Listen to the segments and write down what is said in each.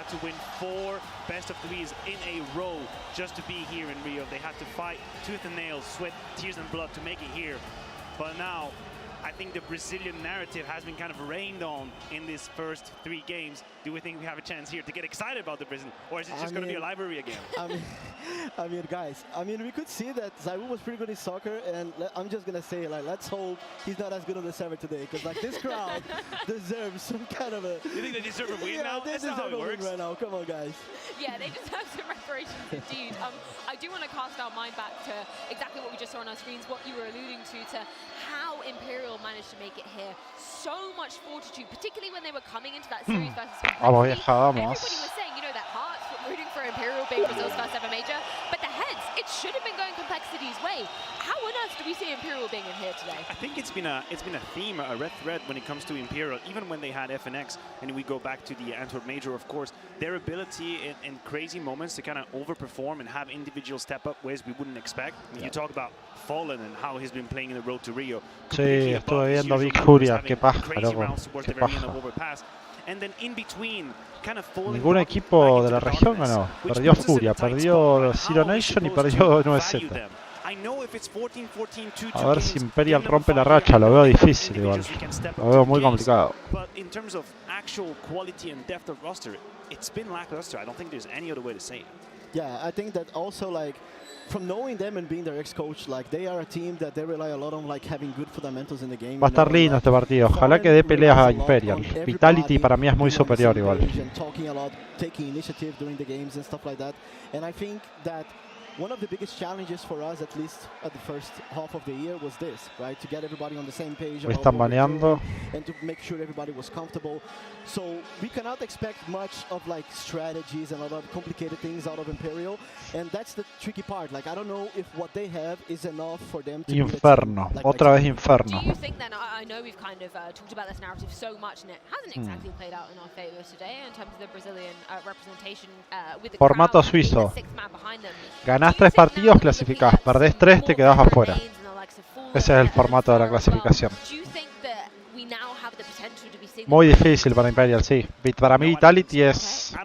to win 4 best of 3s in a row just to be here in Rio. They had to fight tooth and nail, sweat, tears and blood to make it here. But now, I think the Brazilian narrative has been kind of rained on in these first 3 games. Do we think we have a chance here to get excited about the Brazil, or is it just going to be a rivalry again? I mean, guys, we could see that Zayu was pretty good in soccer, and I'm just going to say, like, let's hope he's not as good on the server today, because like this crowd deserves some kind of a... You think they deserve a win now? They deserve a win right now. Come on, guys. Yeah, they deserve some reparations indeed. I do want to cast our mind back to exactly what we just saw on our screens, what you were alluding to how Imperial managed to make it here. So much fortitude, particularly when they were coming into that series versus Vamos, vieja, vamos. Everybody was saying, you know, that hearts were rooting for Imperial being Brazil's first ever major, but the heads, it should have been going Complexity's way. How on earth do we see Imperial being in here today? I think it's been a theme, a red thread when it comes to Imperial, even when they had FNX, and we go back to the Antwerp Major, of course, their ability in crazy moments to kind of overperform and have individual step-up ways we wouldn't expect. I mean, you talk about Fallen and how he's been playing in the road to Rio. Sí, estuve viendo Big Furia, qué paja, loco, qué paja. Ningún equipo de la región ganó. Perdió Furia, perdió Zero Nation y perdió 9Z. A ver si Imperial rompe la racha, lo veo difícil igual. Lo veo muy complicado. Yeah, I think that also, like, from knowing them and being their ex-coach, like, they are a team that they rely a lot on, like, having good fundamentals in the game. Va a estar lindo este partido. Ojalá que dé peleas a Imperial. Vitality para mí es muy superior igual. Talking a lot, taking initiative during the games and stuff like that. And I think that one of the biggest challenges for us, at least at the first half of the year, was this, right? To get everybody on the same page Me están baneando. and to make sure everybody was comfortable. So we cannot expect much of like strategies and a lot of complicated things out of Imperial, and that's the tricky part. Like, I don't know if what they have is enough for them to Inferno, like, otra vez Inferno. Do you think then, I know we've kind of talked about this narrative so much, and it hasn't exactly played out in our favor today in terms of the Brazilian representation with the Formato crowd, suizo. with the 6th man behind them. Ganás 3 partidos, clasificás. Perdés 3, te quedás afuera. Ese es el formato de la clasificación. Muy difícil para Imperial, sí. Para mí Vitality es...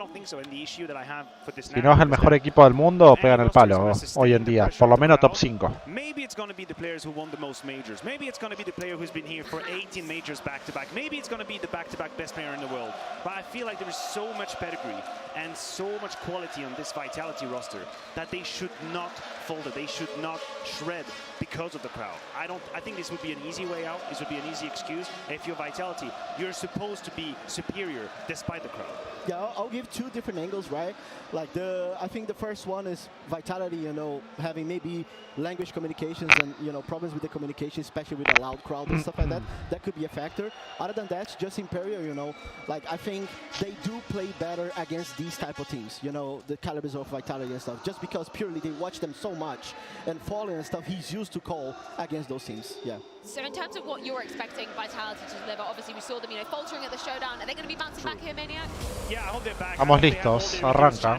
Si no es el mejor equipo del mundo, pegan el palo hoy en día. Por lo menos top 5. Maybe it's going to be the players who won the most majors. Maybe it's going to be the player who's been here for 18 majors back-to-back. Maybe it's going to be the back-to-back best player in the world. But I feel like there is so much pedigree and so much quality on this Vitality roster that they should not fold it. They should not shred because of the crowd. I think this would be an easy way out. This would be an easy excuse. If you're Vitality, you're supposed to be superior despite the crowd. Yeah, I'll give 2 different angles, right? Like, I think the first one is Vitality, you know, having maybe language communications and, you know, problems with the communication, especially with a loud crowd and stuff like that. That could be a factor. Other than that, just Imperial, you know, like, I think they do play better against these type of teams, you know, the calibers of Vitality and stuff, just because purely they watch them so much, and Fallen and stuff, he's used to call against those teams, yeah. So in terms of what you're expecting Vitality to deliver, obviously we saw them, you know, faltering at the showdown. Are they going to be bouncing back here, Maniac? Yeah, I hope they're back. Estamos listos, arranca.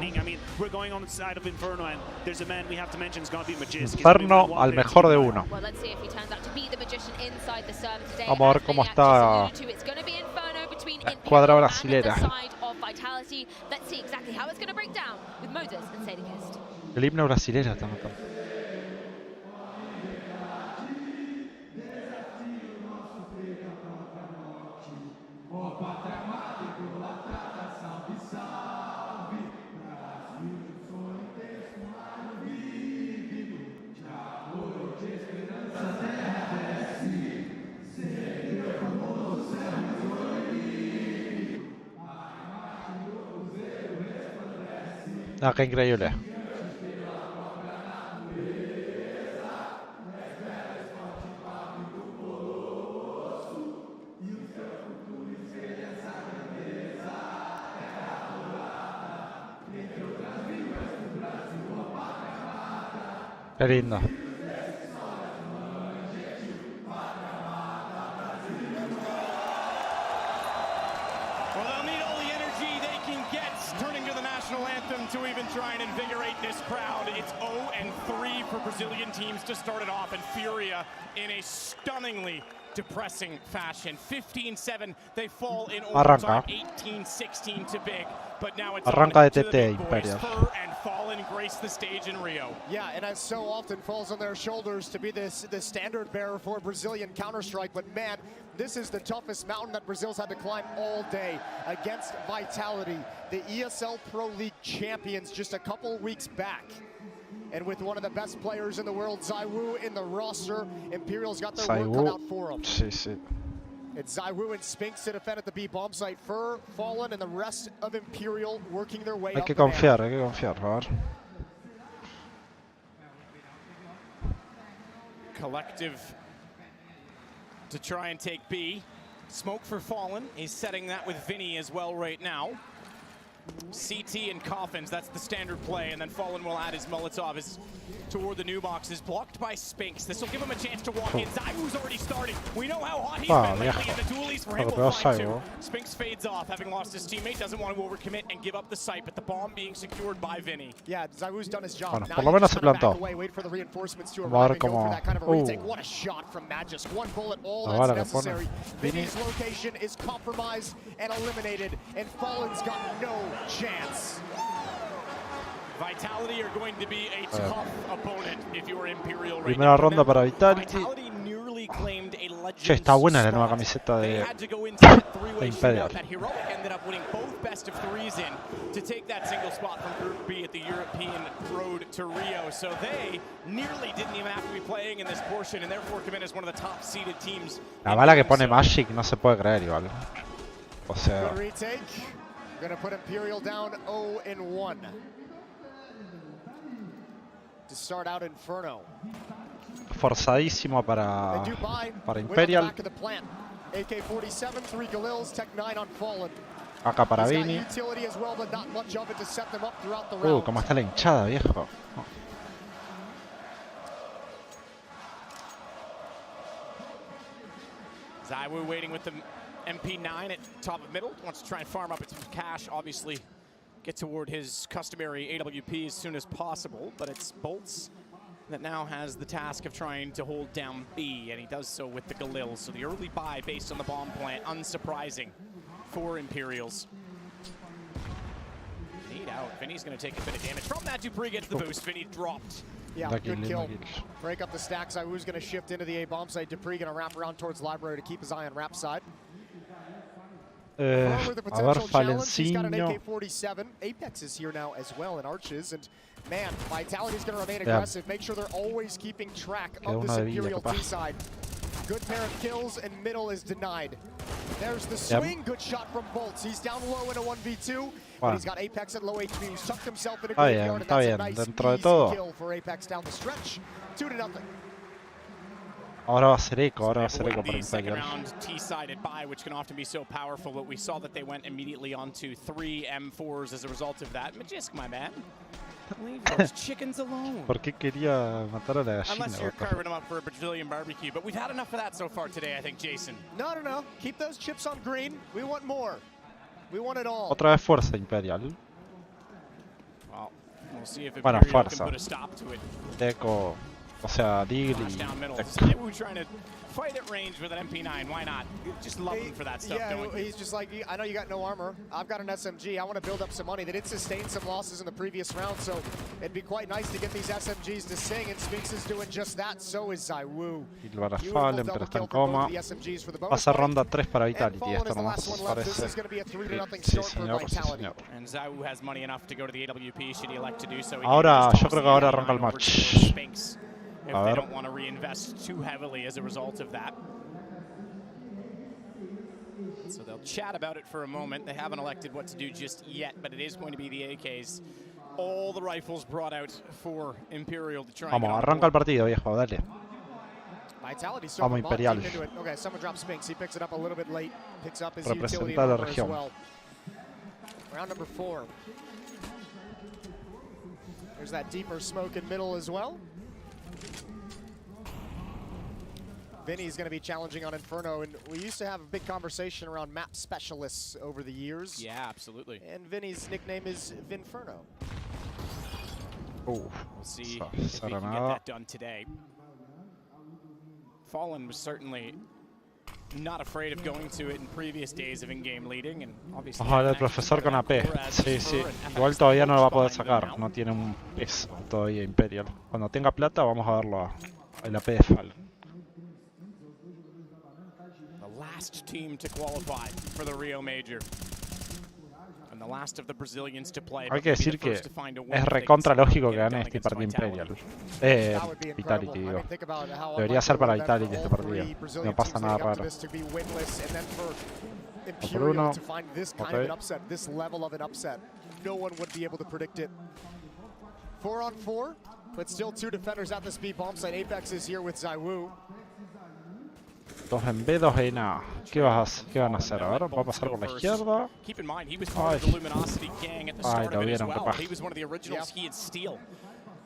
Inferno al mejor de uno. Vamos a ver cómo está la escuadra brasilera. El himno brasilero está matando. Ah, qué increíble. Qué lindo. To even try and invigorate this crowd. It's 0-3 for Brazilian teams to start it off, and Furia in a stunningly depressing fashion. 15-7, they fall in Arranca. overtime. 18-16 to big, but now it's Arranca on de to the TT, big boys. Imperial. Fur and Fallen grace the stage in Rio. Yeah, and as so often falls on their shoulders to be the standard bearer for Brazilian Counter-Strike, but man, this is the toughest mountain that Brazil's had to climb all day against Vitality, the ESL Pro League champions just a couple weeks back. And with one of the best players in the world, ZywOo, in the roster, Imperial's got their work cut out for them. Sí, sí. It's ZywOo and Spinks to defend at the B bomb site. Fur, Fallen, and the rest of Imperial working their way Hay up que the map. confiar, hay que confiar, por favor. Collective to try and take B. Smoke for Fallen. He's setting that with Vinny as well right now. CT and Coffins, that's the standard play, and then Fallen will add his Molotov toward the new boxes, blocked by Spinks. This will give him a chance to walk in. ZywOo's already starting. We know how hot he's been lately, and the dualies for him will find too. Spinks fades off, having lost his teammate, doesn't want to overcommit and give up the site, but the bomb being secured by Vinny. Yeah, ZywOo's done his job. Bueno, Now por lo you menos just se gotta plantó. back away, wait for the reinforcements to Vamos a arrive ver and go for cómo- that kind of a retake. What a shot from Magis. One bullet, all La bala that's que pone. necessary. Vinny's location is compromised and eliminated, and Fallen's got no chance. Vitality are going to be a tough opponent if you're Imperial right Primera now. ronda para Vitality. Vitality nearly claimed a Che, está buena la nueva spot. camiseta They de had to go into that three-way Imperial. shootout that Heroic ended up winning both best of threes in to take that single spot from Group B at the European Road to Rio. So they nearly didn't even have to be playing in this portion and therefore come in as one of the top-seeded teams. La bala que pone Magic no se puede creer igual. O sea, Good retake. Gonna put Imperial down 0-1. To start out Inferno. forzadísimo para They do buy way Imperial. on the back of the plant. AK-47, 3 Galils, Tech 9 on Fallen. Acá para He's got Vini. utility as well, but not much of it to set them up throughout the round. Cómo está la hinchada, viejo. ZywOo waiting with the MP9 at top of middle. Wants to try and farm up its cash, obviously get toward his customary AWP as soon as possible, but it's Bolts that now has the task of trying to hold down B, and he does so with the Galil. So the early buy based on the bomb plant, unsurprising for Imperials. Need out. Vinny's going to take a bit of damage from that. Dupree gets the boost. Vinny dropped. Yeah, Lucky good Lil, kill. lucky. Break up the stacks. ZywOo's going to shift into the A bomb site. Dupree going to wrap around towards Library to keep his eye on Rap side. A With a ver, potential challenge, he's got an Falencinho. AK-47. Apex is here now as well in Arches, and man, Vitality's going to remain aggressive. Make sure they're always keeping track of this uno de vida, Imperial capaz. T side. Good pair of kills, and middle is denied. There's the Yep. swing. Good shot from Bolts. He's down low in a 1v2, but Bueno. he's got Apex at low HP. He's tucked himself in a Está bien, graveyard, and está that's a bien. nice, Dentro de easy todo. kill for Apex down the stretch. 2-0. Ahora va a ser eco, ahora va a They ser eco avoid para the second Imperial. round T-sided buy, which can often be so powerful, but we saw that they went immediately onto 3 M4s as a result of that. Magisk, my man. Leave those chickens alone. ¿Por qué quería matar a la gallina? Unless you're What the fuck? carving them up for a Brazilian barbecue, but we've had enough of that so far today, I think, Jason. No. Keep those chips on green. We want more. We want it all. Otra vez fuerza Imperial. Well, we'll see if Bueno, Imperial can fuerza. put a stop to it. Eco, o sea, Digli. Flash down middle. Eco. ZywOo trying to fight at range with an MP9. Why not? Just love him for that stuff, Yeah, don't you? he's just like, I know you got no armor. I've got an SMG. I want to build up some money. They did sustain some losses in the previous round, so it'd be quite nice to get these SMGs to sing, and Spinks is doing just that. So is ZywOo. Y lo para Beautiful Fallen, double pero está kill en for both coma. of the SMGs for the bonus Pasa point. ronda 3 para And Vitality, Fallen esto is the nomás last one left. This parece. is going to be a 3-0 Sí, start for señor, sí, Vitality. señor. And ZywOo has money enough to go to the AWP should he elect to do so. He Ahora, can yo creo que ahora arranca el over match. towards Spinks if A they ver. don't want to reinvest too heavily as a result of that. So they'll chat about it for a moment. They haven't elected what to do just yet, but it is going to be the AKs. All the rifles brought out for Imperial to try and Vamos, get on arranca el board. partido, viejo, dale. Vitality so Vamos, far Imperial. deep into it. Okay, someone drops Spinks. He picks it up a little bit late. Picks up his utility Representar la armor as región. well. Round number 4. There's that deeper smoke in middle as well. Vinny's going to be challenging on Inferno, and we used to have a big conversation around map specialists over the years. Yeah, absolutely. And Vinny's nickname is Vinferno. We'll see if we can get that done today. Fallen was certainly not afraid of going to it in previous days of in-game leading, and obviously. Ojalá el profesor con AP. Sí, sí. Igual todavía no lo va a poder sacar. No tiene un peso todavía Imperial. Cuando tenga plata vamos a verlo el AP de Fall. The last team to qualify for the Rio Major. And the last of the Brazilians to play. Hay que decir que es recontra lógico que gane este partido Imperial. Vitality, digo. Debería ser para Vitality este partido. No pasa nada raro. Por uno. Okay. 4-on-4, but still 2 defenders at the speed bomb site. Apex is here with Zaiwu. 2 en B, 2 en A. ¿Qué van a hacer? A ver, va a pasar por la izquierda. Ay, lo vieron, capaz.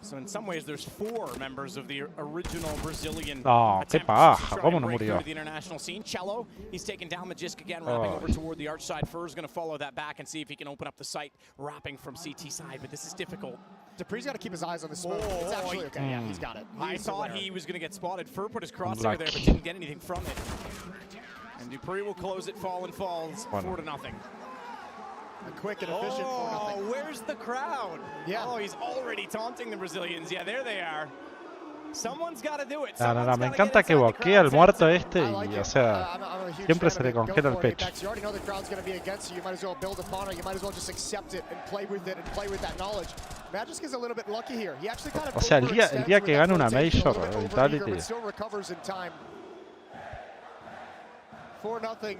So in some ways, there's 4 members of the original Brazilian. No, qué paja. ¿Cómo no murió? The international scene. Cello, he's taking down Magisk again, wrapping over toward the arch side. Fur's going to follow that back and see if he can open up the site, wrapping from CT side, but this is difficult. Dupree's got to keep his eyes on the smoke. It's actually okay. Yeah, he's got it. I thought he was going to get spotted. Fur put his crosshair there, but didn't get anything from it. And Dupree will close it. Fallen falls 4-0. A quick and efficient 4-0. Oh, where's the crowd? Yeah. Oh, he's already taunting the Brazilians. Yeah, there they are. Someone's got to do it. No, me encanta que boquea al muerto este y, o sea, siempre se le congela el pecho. You already know the crowd's going to be against you. You might as well build upon it. You might as well just accept it and play with it and play with that knowledge. Magisk is a little bit lucky here. He actually kind of O sea, el día que gane una Major, Vitality. 4-0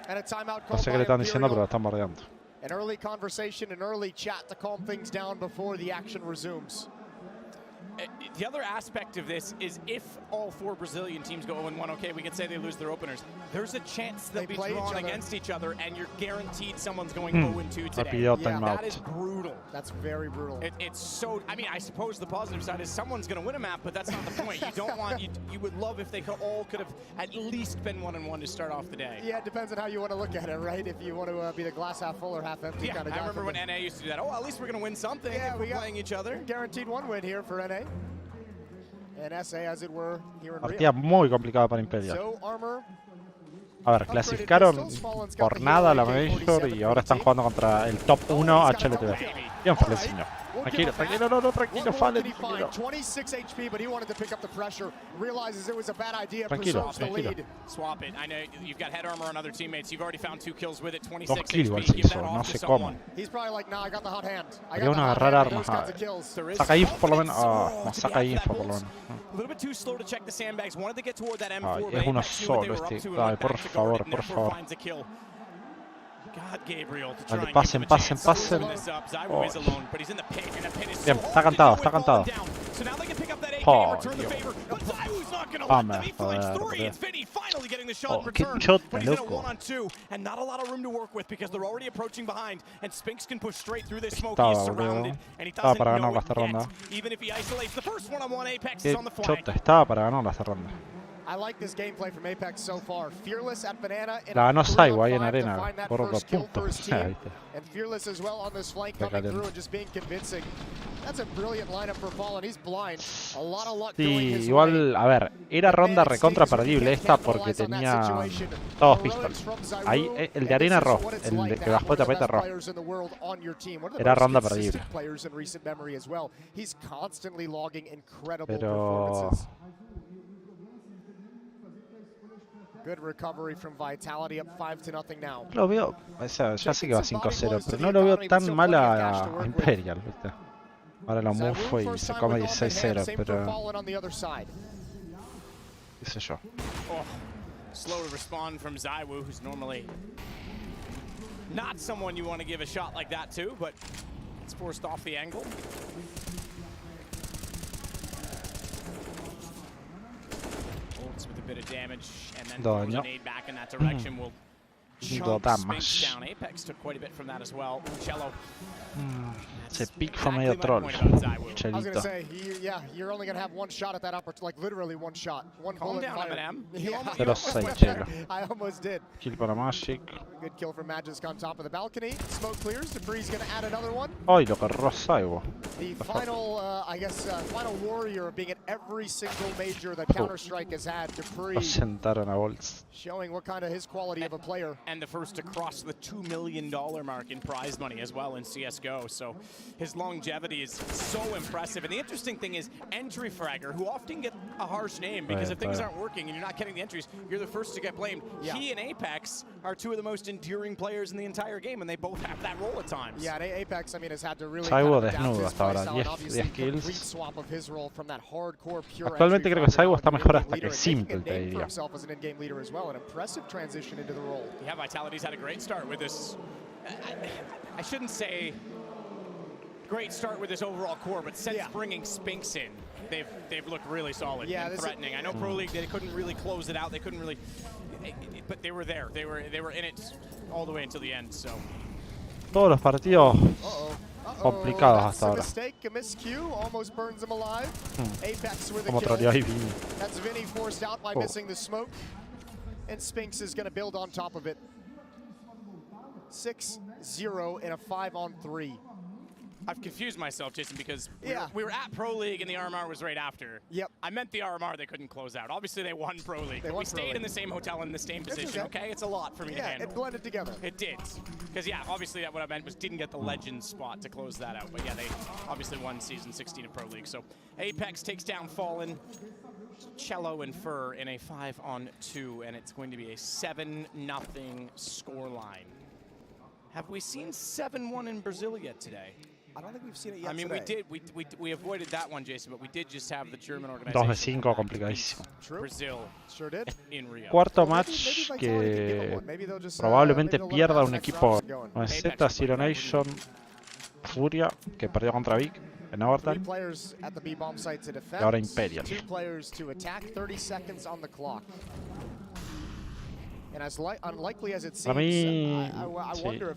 and a timeout No call sé qué le están diciendo, pero lo están bordeando. An early conversation, an early chat to calm things down before the action resumes. The other aspect of this is if all 4 Brazilian teams go 0-1, okay, we can say they lose their openers. There's a chance they'll be drawn against each other, and you're guaranteed someone's going 0-2 today. Yeah, that is brutal. That's very brutal. It's so, I mean, I suppose the positive side is someone's going to win a map, but that's not the point. You don't want, you would love if they all could have at least been 1-1 to start off the day. Yeah, it depends on how you want to look at it, right? If you want to be the glass half full or half empty kind of guy. I remember when NA used to do that. Oh, at least we're going to win something if we're playing each other. Guaranteed 1 win here for NA. And SA, as it were, here in Partida muy complicada para Imperial. A ver, clasificaron por nada a la Major y ahora están jugando contra el top 1 HLTV. Bien, Fallecino. Tranquilo, tranquilo, Fallen. Tranquilo. Swap it. I know you've got head armor on other teammates. You've already found 2 kills with it. 2 kills igual se hizo, no sé cómo. Quería uno agarrar armas. Saca info por lo menos. No, saca info por lo menos. Ay, es uno solo este. Ay, por favor, por favor. Vale, pasen. Oh. Bien, está cantado. Oh, Dios. Joder. Oh, qué shot, loco. Estaba para ganar esta ronda. Qué shot estaba para ganar esta ronda. La ganó Saiwa ahí en arena por los puntos. Sí, igual, a ver, era ronda recontra perdible esta porque tenía todos pistols. Ahí, el de arena rojo, el de que bajó de tapete rojo. Era ronda perdible. Pero... Lo veo, o sea, ya sé que va 5-0, pero no lo veo tan mal a Imperial, ¿viste? Ahora lo mufo y se come 16-0, pero... qué sé yo. Slow to respond from Zaiwu, who's normally not someone you want to give a shot like that to, but it's forced off the angle. With a bit of damage, and then grenade back in that direction will chunk Sphinx down. Apex took quite a bit from that as well. Cello. Se pick fue medio troll. I was gonna say, yeah, you're only gonna have one shot at that opportunity, like literally one shot. One Calm bullet down, fire. Eminem. Te lo sei, Cello. I almost did. Kill para Magic. Good kill from Magisk on top of the balcony. Smoke clears. Dupree's gonna add another one. Ay, lo agarró Saiwa. The final, I guess, final warrior being at every single major that Counter-Strike has had. Lo Dupree sentaron a Bolts. showing what kind of his quality of a player. And the first to cross the $2 million mark in prize money as well in CSGO. So his longevity is so impressive. And the interesting thing is entry fragger, who often get a harsh name because if things aren't working and you're not getting the entries, you're the first to get blamed. Yeah. He and Apex are two of the most enduring players in the entire game, and they both have that role at times. Yeah, and Apex, I mean, has had to really Saigo kind of adapt desnudo his hasta ahora, playstyle and 10 obviously kills. complete swap of his role from that hardcore pure Actualmente entry creo que fragger Saigo now está to mejor in-game hasta que leader and Simple, making te a name for diría. himself as an in-game leader as well. An impressive transition into the role. Yeah, Vitality's had a great start with this. I shouldn't say great start with this overall core, but since bringing Spinks in, they've looked really solid and threatening. I know Pro League, they couldn't really close it out. They couldn't really, but they were there. They were in it all the way until the end. So Todos los partidos complicados hasta ahora. Mistake, a miscue, almost burns him alive. Apex with a Como kill. troleó ahí Vini. That's Vinny forced out by missing the smoke. And Spinks is going to build on top of it. 6-0 in a 5-on-3. I've confused myself, Jason, because we were at Pro League and the RMR was right after. Yep. I meant the RMR they couldn't close out. Obviously, they won Pro League. We stayed in the same hotel in the same position, okay? It's a lot for me to handle. It blended together. It did. Because, obviously what I meant was didn't get the Legends spot to close that out. But, they obviously won Season 16 of Pro League. So, Apex takes down Fallen, Cello, and Fur in a 5-on-2, and it's going to be a 7-0 scoreline. Have we seen 7-1 in Brazil yet today? I don't think we've seen it yet. I mean, today. we avoided that one, Jason, but we did just have the German organization. 2 de 5, complicadísimo. Brazil Sure did. in Rio. Cuarto match que probablemente pierda un equipo. No es Z, Zero Nation, Furia, que perdió contra Vic en overtime. Y ahora Imperial. Para mí, sí,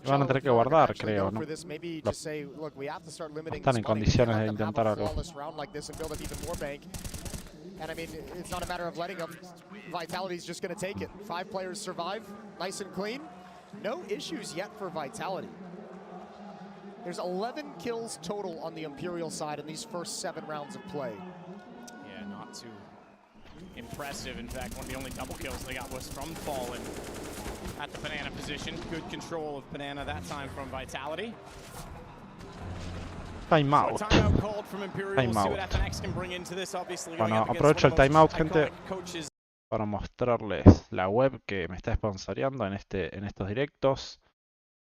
van a tener que guardar, creo, ¿no? Están en condiciones de intentar algo. And I mean, it's not a matter of letting them. Vitality's just going to take it. 5 players survive, nice and clean. No issues yet for Vitality. There's 11 kills total on the Imperial side in these first 7 rounds of play. Yeah, not too impressive. In fact, one of the only double kills they got was from Fallen at the banana position. Good control of banana that time from Vitality. Timeout. Bueno, aprovecho el timeout, gente, para mostrarles la web que me está sponsoreando en estos directos.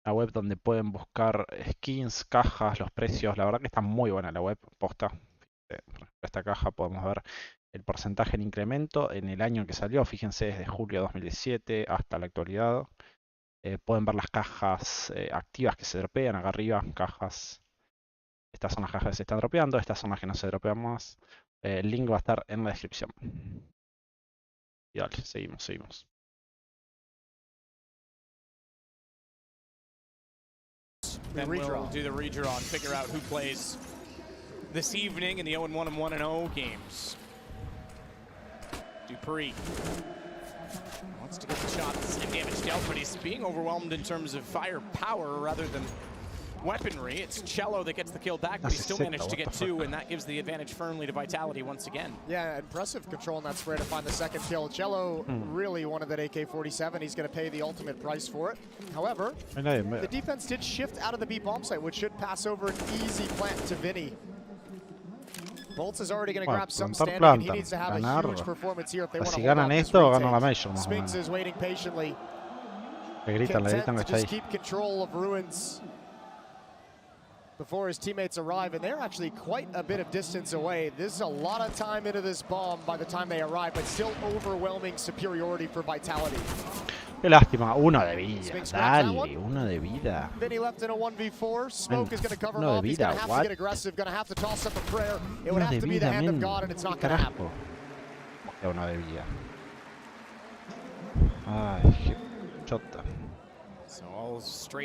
La web donde pueden buscar skins, cajas, los precios. La verdad que está muy buena la web, posta. Esta caja podemos ver el porcentaje en incremento en el año que salió. Fíjense, desde julio de 2017 hasta la actualidad. Pueden ver las cajas activas que se dropean acá arriba. Cajas. Estas son las cajas que se están dropeando. Estas son las que no se dropean más. El link va a estar en la descripción. Y dale, seguimos. Then we'll do the redraw and figure out who plays this evening in the 0-1 and 1-0 games. Dupree wants to get the shot. Same damage dealt, but he's being overwhelmed in terms of firepower rather than weaponry. It's Cello that gets the kill back, but he still managed to get 2, and that gives the advantage firmly to Vitality once again. Yeah, impressive control in that spray to find the second kill. Cello really wanted that AK-47. He's going to pay the ultimate price for it. However, the defense did shift out of the B bomb site, which should pass over an easy plant to Vinny. Bolts is already going to grab some standing, and he needs to have a huge performance here if they want to hold out this retake. Spinks is waiting patiently. Content to just keep control of Ruins before his teammates arrive, and they're actually quite a bit of distance away. This is a lot of time into this bomb by the time they arrive, but still overwhelming superiority for Vitality. Qué lástima, 1 de vida, dale, 1 de vida. Vinny left in a 1v4. Smoke is going to cover him off. He's going to have to get aggressive, going to have to toss up a prayer. It would have to be the hand of God, and it's not going to happen. 1 de vida. Ay, qué chota.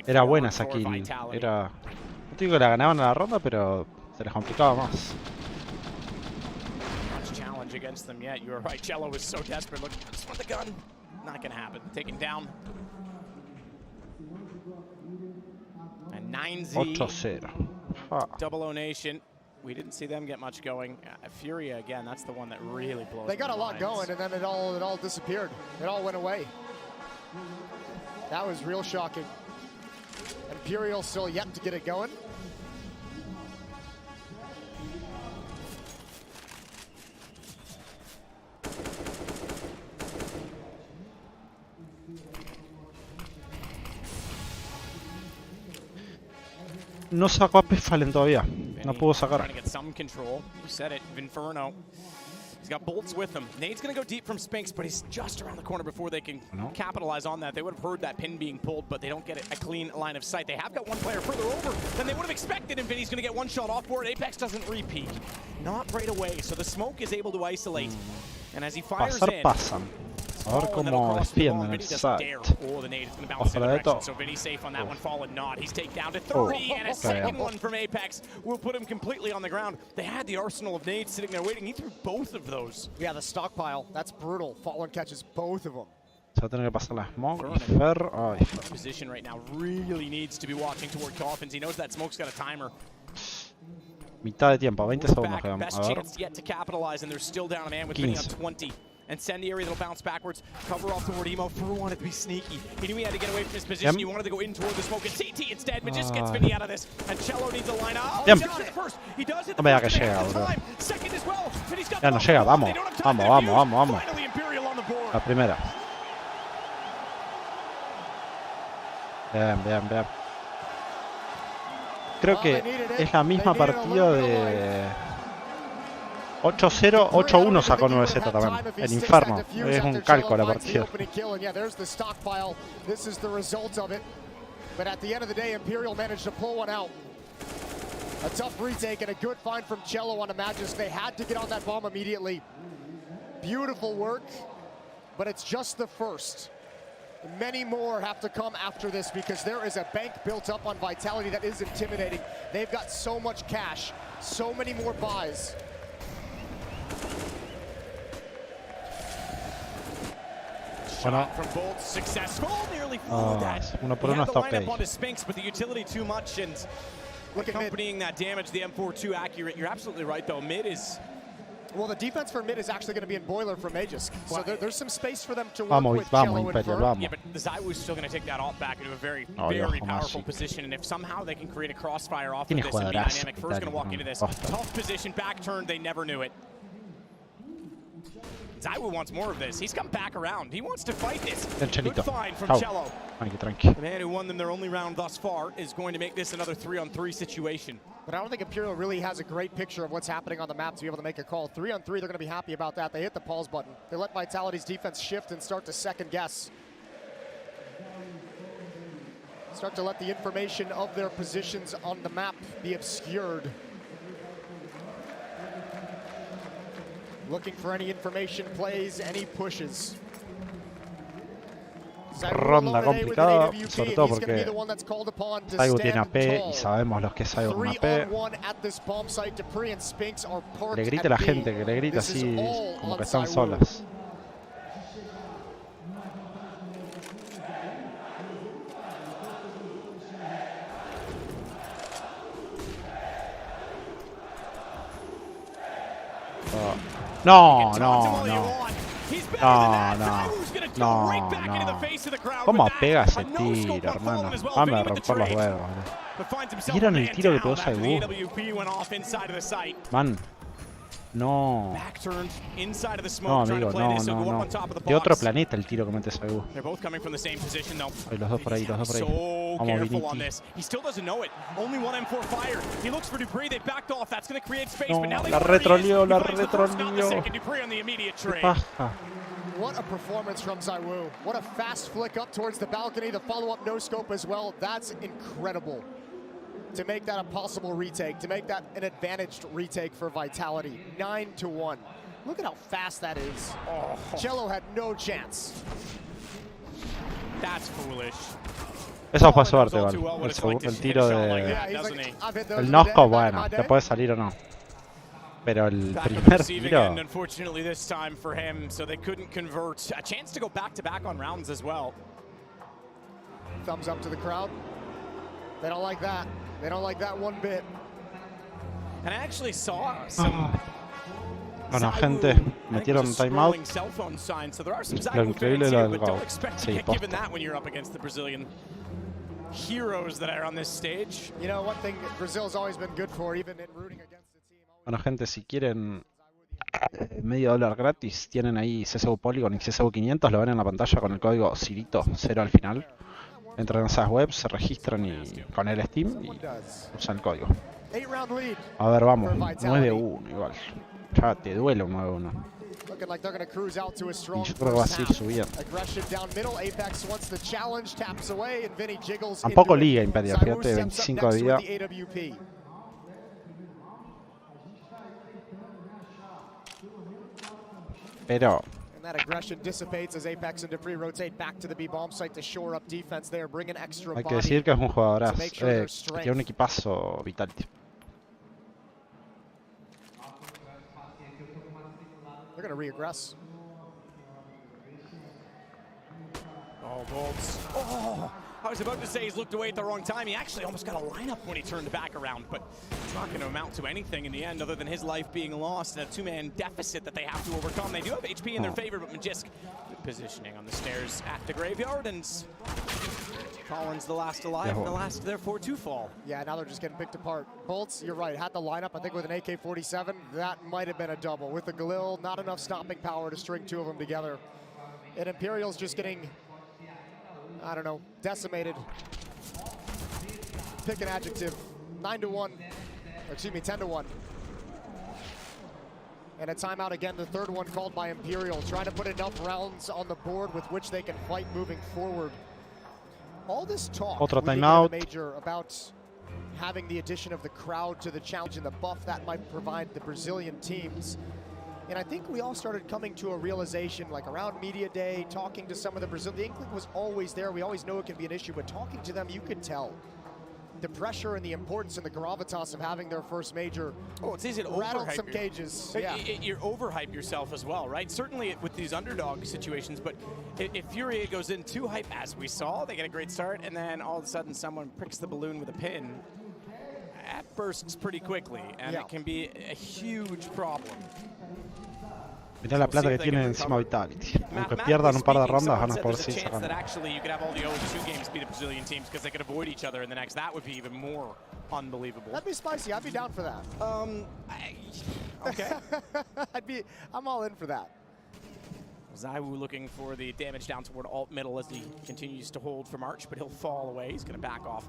Era buena esa kill, era... No digo que la ganaban a la ronda, pero se les complicaba más. Much challenge against them yet. You were right. Cello was so desperate. Look, just want the gun. Not going to happen. Taken down. And 9-0. 8-0. Double O Nation. We didn't see them get much going. Furia, again, that's the one that really blows. They got a lot minds. going, and then it all disappeared. It all went away. That was real shocking. Imperial still yet to get it going. No sacó a Fallen todavía. No pudo sacar. Trying to get some control. You said it, Vinferno. He's got bolts with him. Nade's going to go deep from Spinks, but he's just around the corner before they can capitalize on that. They would have heard that pin being pulled, but they don't get a clean line of sight. They have got one player further over than they would have expected, and Vinny's going to get one shot off board. Apex doesn't repeat. Not right away, so the smoke is able to isolate. And as he fires in... Pasan. A ver cómo defienden el site. Oh, the nade is going to bounce in the direction, so Vinny's safe on that one. Fallen not. He's taken down to 30, and a second one from Apex will put him completely on the ground. They had the arsenal of nades sitting there waiting. He threw both of those. Yeah, the stockpile. That's brutal. Fallen catches both of them. Se va a tener que pasar la smoke y Fer. Ay, Fer. Position right now really needs to be watching toward Coffins. He knows that smoke's got a timer. Mitad de tiempo, 20 segundos quedamos. Best A ver. chance yet to capitalize, and they're still down a man with Vinny on 20. Incendiary that'll bounce backwards, cover off toward Emo. Fur wanted to be sneaky. He knew he had to get away from his position. He wanted to go in toward the smoke. And CT instead, but just gets Vinny out of this. And Cello needs a line up. Bien. He does it. No me diga que llega, bro. Second as well. Ya no llega, vamos. Vamos, vamos, vamos, vamos. Finally, Imperial on the board. La primera. Bien, bien, bien. Creo que es la misma partida de 8-0, 8-1 sacó 9Z también. El Inferno. Es un calco la partida. But at the end of the day, Imperial managed to pull one out. A tough retake and a good find from Cello on a Magisk. They had to get on that bomb immediately. Beautiful work, but it's just the first. Many more have to come after this because there is a bank built up on Vitality that is intimidating. They've got so much cash, so many more buys. Bueno, from Bolt, successful, nearly fooled that. Uno por uno está ok. On Spinks, but the utility too much, and accompanying that damage, the M4 too accurate. You're absolutely right, though. Mid is... Well, the defense for mid is actually going to be in Boiler for Magisk, so there's some space for them to work with Cello and Imperial, Fur. vamos. Yeah, but the Zywoo's still going to take that off back into a very, very powerful position, and if somehow they can create a crossfire off of this and be dynamic, Fur's going to walk into this. Tough position, back turn, they never knew it. Zywoo wants more of this. He's come back around. He wants to fight this. Good find from Cello. Tranqui. The man who won them their only round thus far is going to make this another 3-on-3 situation. But I don't think Imperial really has a great picture of what's happening on the map to be able to make a call. 3-on-3, they're going to be happy about that. They hit the pause button. They let Vitality's defense shift and start to second guess. Start to let the information of their positions on the map be obscured. Looking for any information plays, any pushes. Ronda complicada, sobre todo porque Zywoo tiene AP y sabemos los que es Zywoo con AP. Le grita a la gente, que le grita así como que están solas. No, no, no. No, no. No, no. ¿Cómo pega ese tiro, hermano? Vamos a romper los huevos. ¿Vieron el tiro que pegó Zywoo? Man. No. No, amigo, no, no, no. De otro planeta el tiro que mete Zywoo. Ay, los dos por ahí, los dos por ahí. Vamos, Vinity. No, la retrolió, la retrolió. Qué paja. What a performance from Zywoo. What a fast flick up towards the balcony. The follow-up no-scope as well. That's incredible. To make that a possible retake, to make that an advantaged retake for Vitality. 9-1. Look at how fast that is. Oh. Cello had no chance. That's foolish. Eso fue suerte, igual. El tiro de... El no-scope, bueno, te puede salir o no. Pero el primer tiro... Unfortunately this time for him, so they couldn't convert. A chance to go back-to-back on rounds as well. Thumbs up to the crowd. They don't like that. They don't like that one bit. And I actually saw some Bueno, gente, metieron timeout. Lo increíble lo del GO. Sí, posta. Heroes that are on this stage. You know, one thing Brazil's always been good for, even in rooting against the team. Bueno, gente, si quieren medio dólar gratis, tienen ahí CSGO Polygon y CSGO 500, lo ven en la pantalla con el código CIRITO, 0 al final. Entran en esas webs, se registran y con el Steam y usan el código. A ver, vamos, 9-1 igual. Ya te duele un 9-1. Y yo creo que va a seguir subiendo. Tampoco liga Imperial, fíjate, 25 de vida. Pero hay que decir que es un jugadorazo, tiene un equipazo Vitality. They're going to reaggress. Oh, Bolts. Oh, I was about to say he's looked away at the wrong time. He actually almost got a lineup when he turned back around, but it's not going to amount to anything in the end other than his life being lost and a two-man deficit that they have to overcome. They do have HP in their favor, but Magisk good positioning on the stairs at the graveyard, and Collins the last alive and the last therefore to fall. Yeah, now they're just getting picked apart. Bolts, you're right, had the lineup. I think with an AK-47, that might have been a double. With the Galil, not enough stopping power to string two of them together. And Imperial's just getting, I don't know, decimated. Pick an adjective. 9-1. Excuse me, 10-1. And a timeout again, the third one called by Imperial. Trying to put enough rounds on the board with which they can fight moving forward. All this talk major about having the addition of the crowd to the challenge and the buff that might provide the Brazilian teams. And I think we all started coming to a realization, like around Media Day, talking to some of the Brazilian, the inkling was always there. We always know it can be an issue, but talking to them, you could tell the pressure and the importance and the gravitas of having their first major. Oh, it's easy to rattle some cages. Yeah. You're overhype yourself as well, right? Certainly with these underdog situations, but if Furia goes in too hype, as we saw, they get a great start, and then all of a sudden someone pricks the balloon with a pin, that bursts pretty quickly, and it can be a huge problem. Mirá la plata que tienen encima Vitality. Aunque pierdan un par de rondas, van a poder seguir sacando. That'd be spicy. I'd be down for that. Okay. I'm all in for that. Zaiwu looking for the damage down toward alt middle as he continues to hold for March, but he'll fall away. He's going to back off.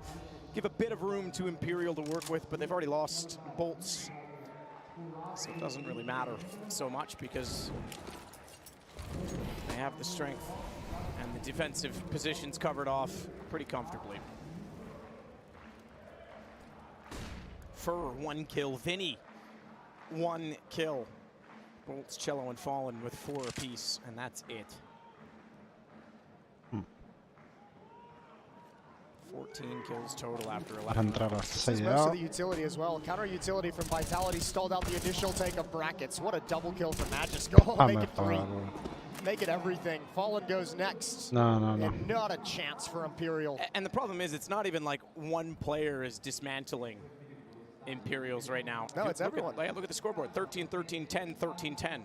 Give a bit of room to Imperial to work with, but they've already lost Bolts. So it doesn't really matter so much because they have the strength and the defensive positions covered off pretty comfortably. Fur, 1 kill. Vinny, 1 kill. Bolts, Cello, and Fallen with 4 apiece, and that's it. 14 kills total after 11. This is most of the utility as well. Counter utility from Vitality stalled out the initial take of brackets. What a double kill from Magisk. Oh, make it 3. Make it everything. Fallen goes next. No. And not a chance for Imperial. And the problem is, it's not even like one player is dismantling Imperials right now. No, it's everyone. Look at the scoreboard. 13, 13, 10, 13, 10.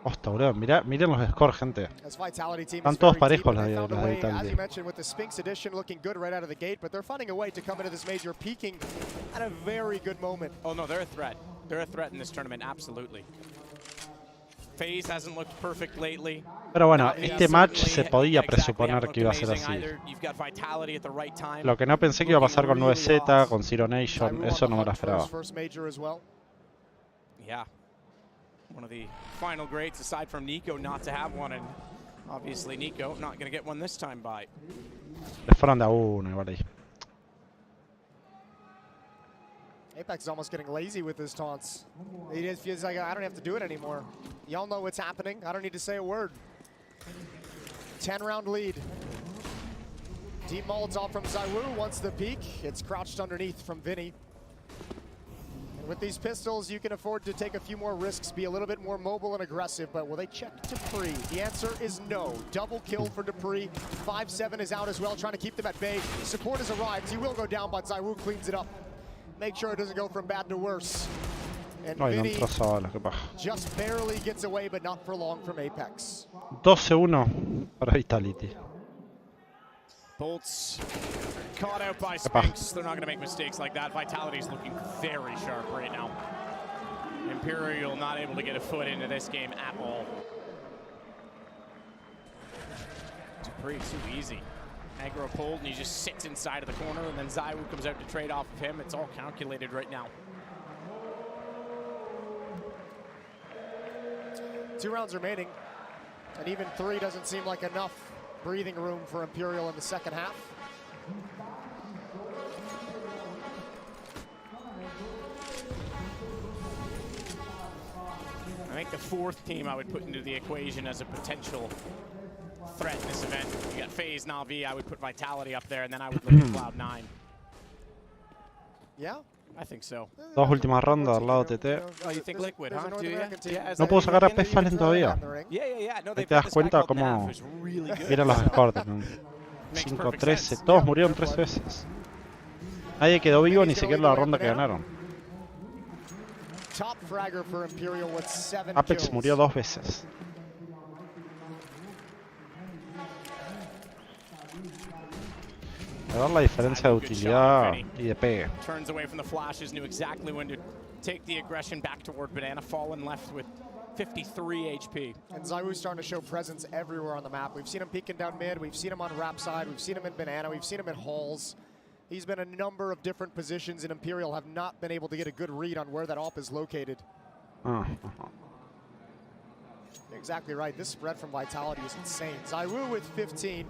Hostia, bro. Miren los scores, gente. Están todos parejos los de Vitality. As you mentioned, with the Sphinx edition looking good right out of the gate, but they're finding a way to come into this major peaking at a very good moment. Oh no, they're a threat. They're a threat in this tournament, absolutely. Phase hasn't looked perfect lately. Pero bueno, este match se podía presuponer que iba a ser así. Lo que no pensé que iba a pasar con 9Z, con Zero Nation, eso no me lo esperaba. Yeah. One of the final greats aside from Nico not to have one, and obviously Nico not going to get one this time by. Le fueron de a uno igual ahí. Apex is almost getting lazy with his taunts. He just feels like, I don't have to do it anymore. Y'all know what's happening. I don't need to say a word. 10-round lead. Deep Molotov from Zaiwu wants the peak. It's crouched underneath from Vinny. And with these pistols, you can afford to take a few more risks, be a little bit more mobile and aggressive, but will they check Dupree? The answer is no. Double kill for Dupree. 5-7 is out as well, trying to keep them at bay. Support has arrived. He will go down, but Zaiwu cleans it up. make sure it doesn't go from bad to worse. And Ay, no Vinny entró Zavala, qué paja. just barely gets away, but not for long from Apex. 12-1 para Vitality. Bolts caught out by Spinks. They're not going to make mistakes like that. Vitality's looking very sharp right now. Imperial not able to get a foot into this game at all. Dupree too easy. Aggro pulled and he just sits inside of the corner, and then Zywoo comes out to trade off of him. It's all calculated right now. 2 rounds remaining, and even 3 doesn't seem like enough breathing room for Imperial in the second half. I think the 4th team I would put into the equation as a potential threat in this event. You got Fase, Na'Vi, I would put Vitality up there, and then I would look at Cloud9. Yeah. I think so. Dos últimas rondas al lado TT. Oh, you think Liquid, huh? Do you? Yeah, No puedo sacar a P Fallen todavía. Yeah. No, Ahí te das cuenta cómo eran los scores. 5-13, todos murieron 3 veces. Nadie quedó vivo ni siquiera la ronda que ganaron. Apex murió 2 veces. A ver la diferencia de utilidad y de pegue. Turns away from the flashes, knew exactly when to take the aggression back toward Banana. Fallen left with 53 HP. And Zywoo's starting to show presence everywhere on the map. We've seen him peeking down mid, we've seen him on Rap side, we've seen him in Banana, we've seen him in Halls. He's been a number of different positions, and Imperial have not been able to get a good read on where that AWP is located. You're exactly right. This spread from Vitality is insane. Zywoo with 15.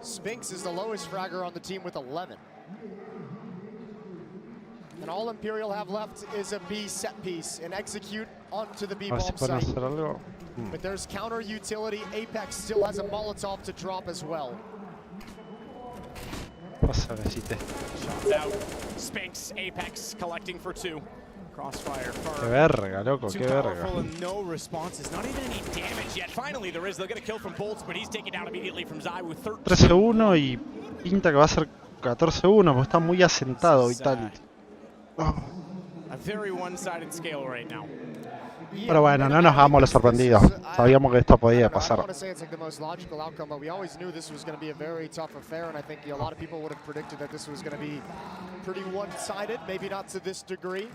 Spinks is the lowest fragger on the team with 11. And all Imperial have left is a B set piece and execute onto the B bomb site. But there's counter utility. Apex still has a Molotov to drop as well. Shots out. Spinks, Apex collecting for 2. Crossfire. Qué verga, loco, qué verga. No responses, not even any damage yet. Finally there is. They'll get a kill from Bolts, but he's taken down immediately from Zywoo. 13-1 y pinta que va a ser 14-1 porque está muy asentado Vitality. A very one-sided scale right now. Pero bueno, no nos hagamos los sorprendidos. Sabíamos que esto podía pasar. I don't want to say it's like the most logical outcome, but we always knew this was going to be a very tough affair, and I think a lot of people would have predicted that this was going to be pretty one-sided, maybe not to this degree.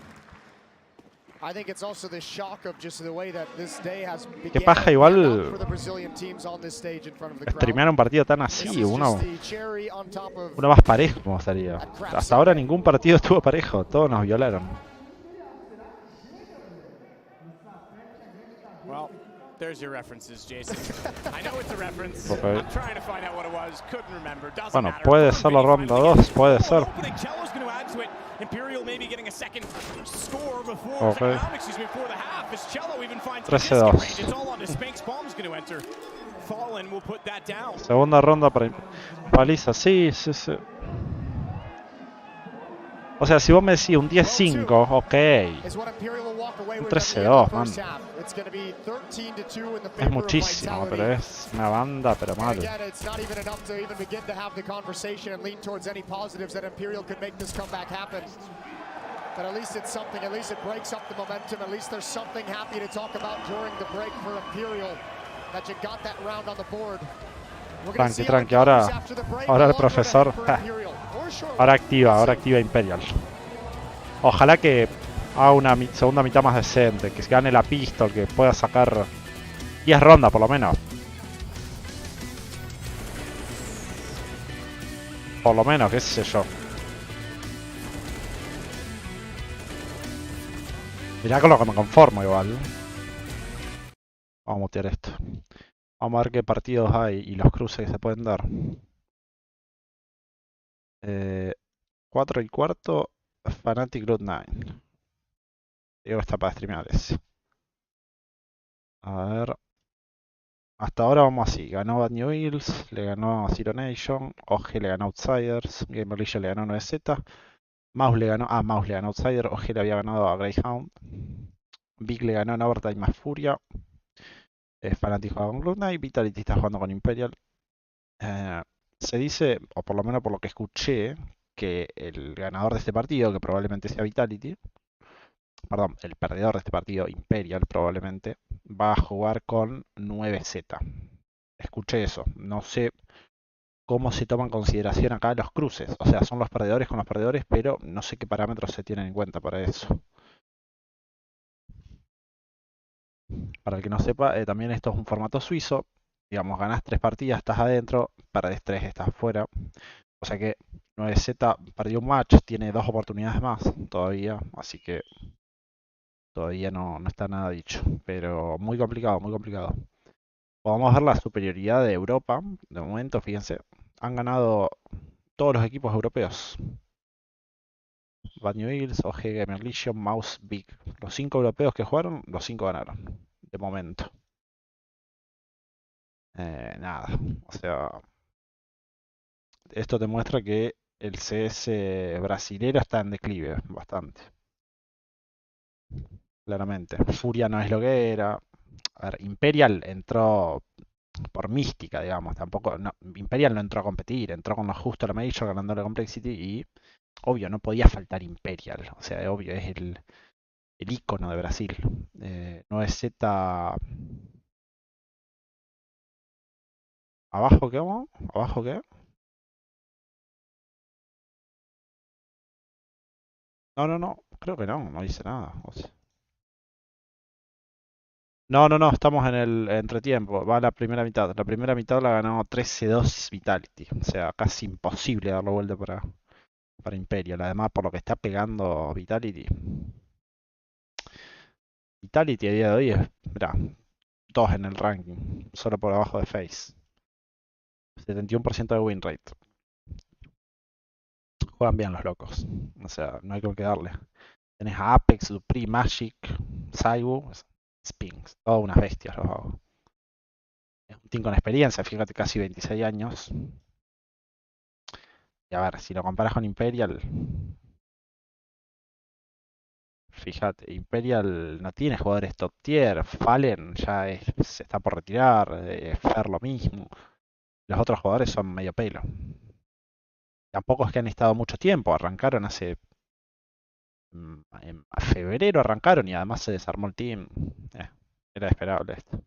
I think it's also the shock of just the way that this day has Qué paja igual for the Brazilian teams on this stage in front of the crowd. streamear un partido tan así, uno más parejo como estaría. Hasta ahora ningún partido estuvo parejo, todos nos violaron. Well, there's your references, Jason. I know it's a reference. I'm trying to find out what it was. Couldn't remember. Doesn't matter. Puede ser la ronda 2, puede ser. Imperial maybe getting a second score before the half. As Cello even finds 13-2. it's all on to Spinks. Bomb's going to enter. Fallen will put that down. Segunda ronda para paliza, sí. O sea, si vos me decís un 10-5, ok. Un 13-2, man. Es muchísimo, pero es una banda, pero mal. But at least it's something, at least it breaks up the momentum, at least there's something happy to talk about during the break for Imperial, that you got that round on the board. Tranqui, ahora el profesor, ahora activa Imperial. Ojalá que haga una segunda mitad más decente, que gane la pistol, que pueda sacar 10 rondas por lo menos. Por lo menos, qué sé yo. Mirá con lo que me conformo igual. Vamos a mutear esto. Vamos a ver qué partidos hay y los cruces que se pueden dar. 4 y cuarto, Fnatic Road 9. Diego está para streamear ese. A ver. Hasta ahora vamos así. Ganó Bad New Hills, le ganó a Zero Nation, OG le ganó Outsiders, Gamer League le ganó 9Z, Mouse le ganó Outsider, OG le había ganado a Greyhound, Big le ganó en Overtime a Furia, Fnatic juega con Road 9, Vitality está jugando con Imperial. Se dice, o por lo menos por lo que escuché, que el ganador de este partido, que probablemente sea Vitality, perdón, el perdedor de este partido, Imperial, probablemente, va a jugar con 9Z. Escuché eso. No sé cómo se toma en consideración acá los cruces. O sea, son los perdedores con los perdedores, pero no sé qué parámetros se tienen en cuenta para eso. Para el que no sepa, también esto es un formato suizo. Digamos, ganás 3 partidas, estás adentro, perdés 3, estás afuera. O sea que 9Z perdió un match, tiene 2 oportunidades más todavía, así que todavía no está nada dicho. Pero muy complicado, muy complicado. Podemos ver la superioridad de Europa. De momento, fíjense, han ganado todos los equipos europeos. Bad New Eagles, OG Gamer Legion, Mouse, Big. Los 5 europeos que jugaron, los 5 ganaron. De momento. Nada. O sea, esto te muestra que el CS brasilero está en declive bastante. Claramente. Furia no es lo que era. A ver, Imperial entró por mística, digamos. Tampoco. No, Imperial no entró a competir, entró con lo justo a la Major ganando la Complexity y. Obvio, no podía faltar Imperial. O sea, obvio, es el icono de Brasil. 9Z. ¿Abajo qué vamos? ¿Abajo qué? No. Creo que no dice nada. O sea. No, estamos en el entretiempo. Va la primera mitad. La primera mitad la ganó 13-2 Vitality. O sea, casi imposible darle vuelta para Imperial. Además, por lo que está pegando Vitality. Vitality a día de hoy es, mirá, 2 en el ranking. Solo por abajo de Fase. 71% de win rate. Juegan bien los locos. O sea, no hay que darle. Tenés a Apex, Dupri, Magic, Saibu, Spinks. Todas unas bestias los hago. Es un team con experiencia, fíjate, casi 26 años. Y a ver, si lo comparas con Imperial. Fíjate, Imperial no tiene jugadores top tier. Fallen ya se está por retirar. Fer lo mismo. Los otros jugadores son medio pelo. Tampoco es que han estado mucho tiempo. Arrancaron hace. En febrero arrancaron y además se desarmó el team. Era esperable esto.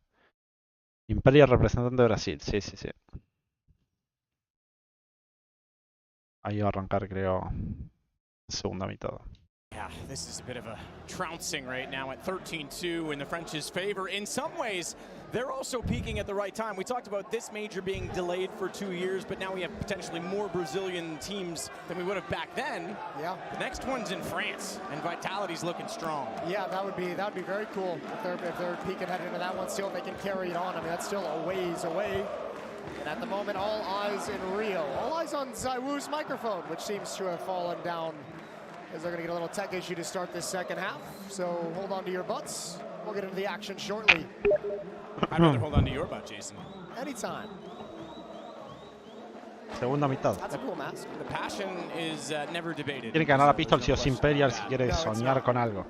Imperial representante de Brasil. Sí. Ahí va a arrancar, creo, segunda mitad. Yeah, this is a bit of a trouncing right now at 13-2 in the French's favor. In some ways, they're also peaking at the right time. We talked about this major being delayed for 2 years, but now we have potentially more Brazilian teams than we would have back then. Yeah. The next one's in France, and Vitality's looking strong. Yeah, that would be very cool if they're peaking heading into that one. See if they can carry it on. I mean, that's still a ways away. And at the moment, all eyes in Rio. All eyes on Zaiwu's microphone, which seems to have fallen down, as they're going to get a little tech issue to start this second half. So hold on to your butts. We'll get into the action shortly. I'd rather hold on to your butt, Jason. Anytime. Segunda mitad. That's a cool mask. The passion is never debated. Tiene que ganar la pistol si es Imperial si quiere soñar con algo.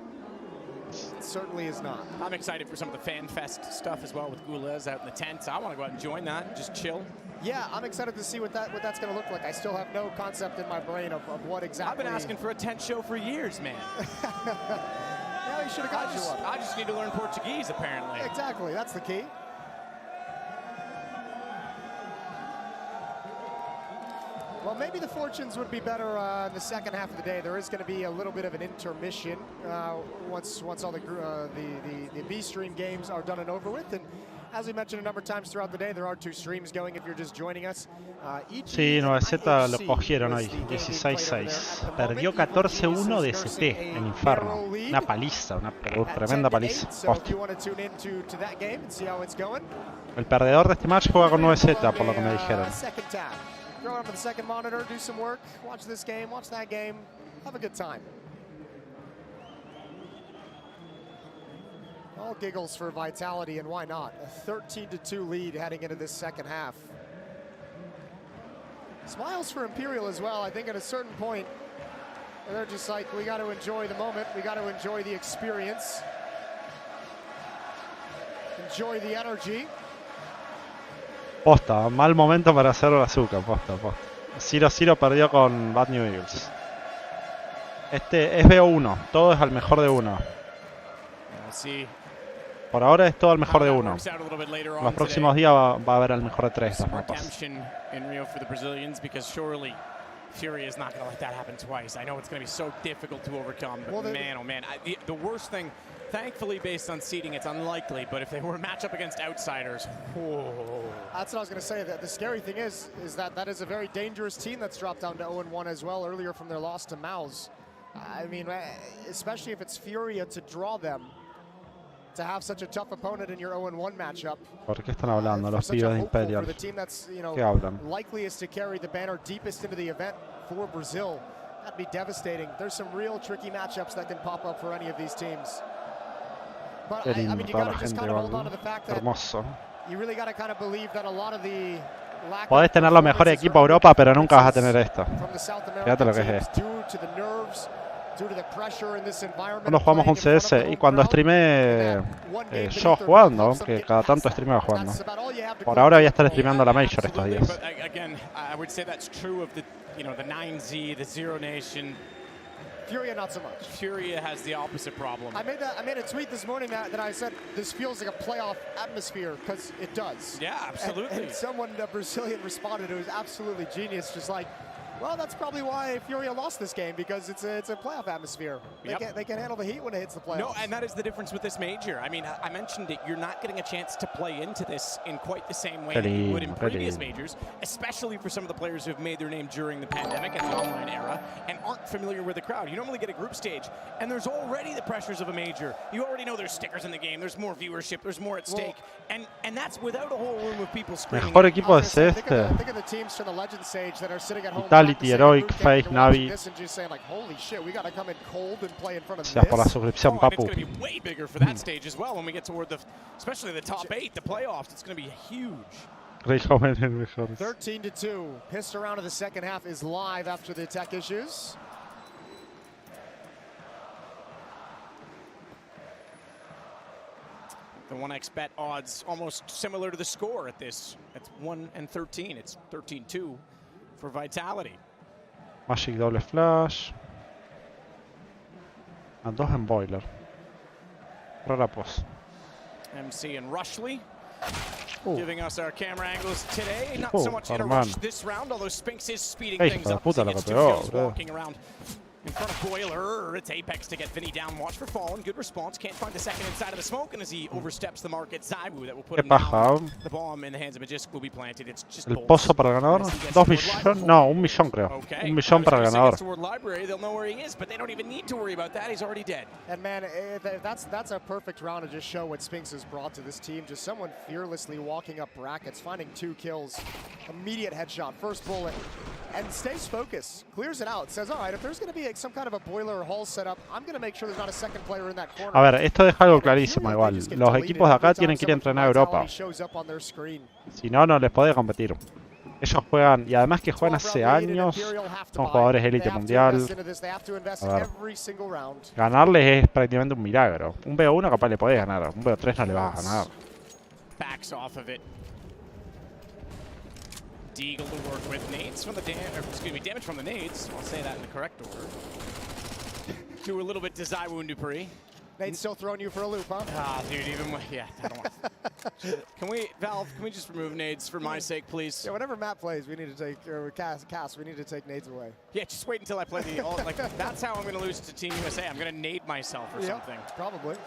It certainly is not. I'm excited for some of the fan fest stuff as well with Goulas out in the tent. I want to go out and join that and just chill. Yeah, I'm excited to see what that's going to look like. I still have no concept in my brain of what exactly. I've been asking for a tent show for years, man. Yeah, you should have got you one. I just need to learn Portuguese, apparently. Exactly, that's the key. Well, maybe the fortunes would be better in the second half of the day. There is going to be a little bit of an intermission once all the B stream games are done and over with. And as we mentioned a number of times throughout the day, there are 2 streams going if you're just joining us. Sí, 9Z lo cogieron hoy, 16-6. Perdió 14-1 de CT en Inferno. Una paliza, una tremenda paliza. Post. El perdedor de este match juega con 9Z, por lo que me dijeron. Throw it up on the second monitor, do some work, watch this game, watch that game, have a good time. All giggles for Vitality, and why not? A 13-2 lead heading into this second half. Smiles for Imperial as well. I think at a certain point, they're just like, we got to enjoy the moment, we got to enjoy the experience, enjoy the energy. Posta, mal momento para hacer azúcar, posta. 0-0 perdió con Bad New Eagles. Este es BO1, todo es al mejor de 1. Por ahora es todo al mejor de 1. En los próximos días va a haber al mejor de 3 las mapas. Fury is not going to let that happen twice. I know it's going to be so difficult to overcome, but man, oh man, the worst thing, thankfully based on seeding, it's unlikely, but if they were a matchup against outsiders, whoa. That's what I was going to say. The scary thing is that is a very dangerous team that's dropped down to 0-1 as well earlier from their loss to Mouse. I mean, especially if it's Furia to draw them. To have such a tough opponent in your 0-1 matchup. ¿Por qué están hablando los pibes de Imperial? ¿Qué hablan? Likeliest to carry the banner deepest into the event for Brazil. That'd be devastating. There's some real tricky matchups that can pop up for any of these teams. But I mean, you gotta just kind of hold on to the fact that you really gotta kind of believe that a lot of the podés tener los mejores equipos de Europa, pero nunca vas a tener esto. Fíjate lo que es esto. Cuando jugamos un CS y cuando streamé yo jugando, que cada tanto streamaba jugando. Por ahora voy a estar streameando la Major estos días. Furia not so much. Furia has the opposite problem. I made a tweet this morning that I said this feels like a playoff atmosphere because it does. Yeah, absolutely. And someone, a Brazilian, responded. It was absolutely genius. Just like, well, that's probably why Furia lost this game, because it's a playoff atmosphere. They can handle the heat when it hits the playoffs. No, and that is the difference with this major. I mean, I mentioned it. You're not getting a chance to play into this in quite the same way that you would in previous majors, especially for some of the players who have made their name during the pandemic and the online era and aren't familiar with the crowd. You normally get a group stage, and there's already the pressures of a major. You already know there's stickers in the game. There's more viewership. There's more at stake. And that's without a whole room of people screaming. Mejor equipo es este. Think of the teams from the Legend stage that are sitting at home. Heroic, Fase, Navi. Gracias por la suscripción, papu. 13-2. Pissed around in the second half is live after the tech issues. The 1x bet odds almost similar to the score at this. It's 1-13. It's 13-2 for Vitality. Magic doble flash. A 2 en boiler. Rara pos. MC and Rushley giving us our camera angles today. Not so much in a rush this round, although Spinks is speeding things up. He gets 2 kills walking around in front of Boiler. It's Apex to get Vinny down. Watch for Fallen. Good response. Can't find the second inside of the smoke. And as he oversteps the mark, it's Zaibu that will put him down. The bomb in the hands of Majisk will be planted. It's just el pozo para el ganador. 2 millones. No, 1 millón creo. 1 millón para el ganador. They'll know where he is, but they don't even need to worry about that. He's already dead. And man, that's a perfect round to just show what Spinks has brought to this team. Just someone fearlessly walking up brackets, finding 2 kills, immediate headshot, first bullet, and stays focused. Clears it out. Says, all right, if there's going to be some kind of a boiler or hull setup, I'm going to make sure there's not a second player in that corner. A ver, esto deja algo clarísimo igual. Los equipos de acá tienen que ir a entrenar a Europa. Si no, no les podés competir. Ellos juegan, y además que juegan hace años, son jugadores élite mundial. A ver, ganarles es prácticamente un milagro. Un BO1 capaz le podés ganar, un BO3 no le vas a ganar. Backs off of it. Deagle to work with nades from the damage from the nades. I'll say that in the correct order. Do a little bit to Zaiwu and Dupree. Nade's still throwing you for a loop, huh? Ah, dude, even with, yeah, I don't want. Valve, can we just remove nades for my sake, please? Yeah, whenever Matt plays, we need to take, or Cass, we need to take nades away. Yeah, just wait until I play the, like, that's how I'm going to lose to Team USA. I'm going to nade myself or something. Probably.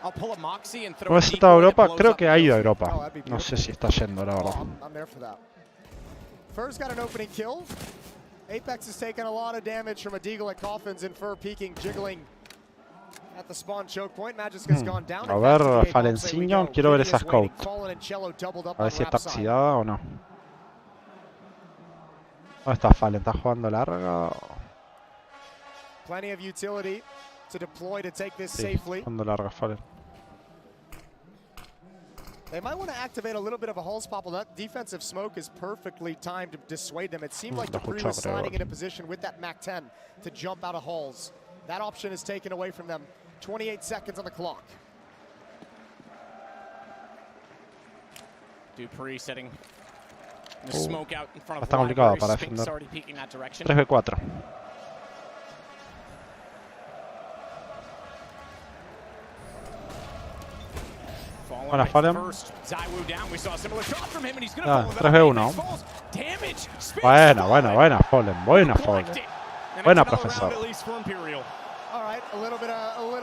I'll pull a Moxie and throw ¿No has estado a Europa? Creo que ha ido a Europa. No sé si está yendo, la verdad. I'm there for that. Fur's got an opening kill. Apex has taken a lot of damage from a Deagle at Coffins, and Fur peeking, jiggling at the spawn choke point. Magisk has gone down. A ver, Falenciño, quiero ver esa scout. A ver si está oxidada o no. ¿Dónde está Fallen? ¿Está jugando larga? Plenty of utility to deploy to take this safely. Jugando larga, Fallen. They might want to activate a little bit of a Hulls pop. That defensive smoke is perfectly timed to dissuade them. It seemed like Dupree was sliding in a position with that MAC-10 to jump out of Hulls. That option is taken away from them. 28 seconds on the clock. Dupree setting Está complicado para defender. 3v4. Buena Fallen. 3v1. Buena Fallen. Buena Fallen. Buena profesor. All right, a little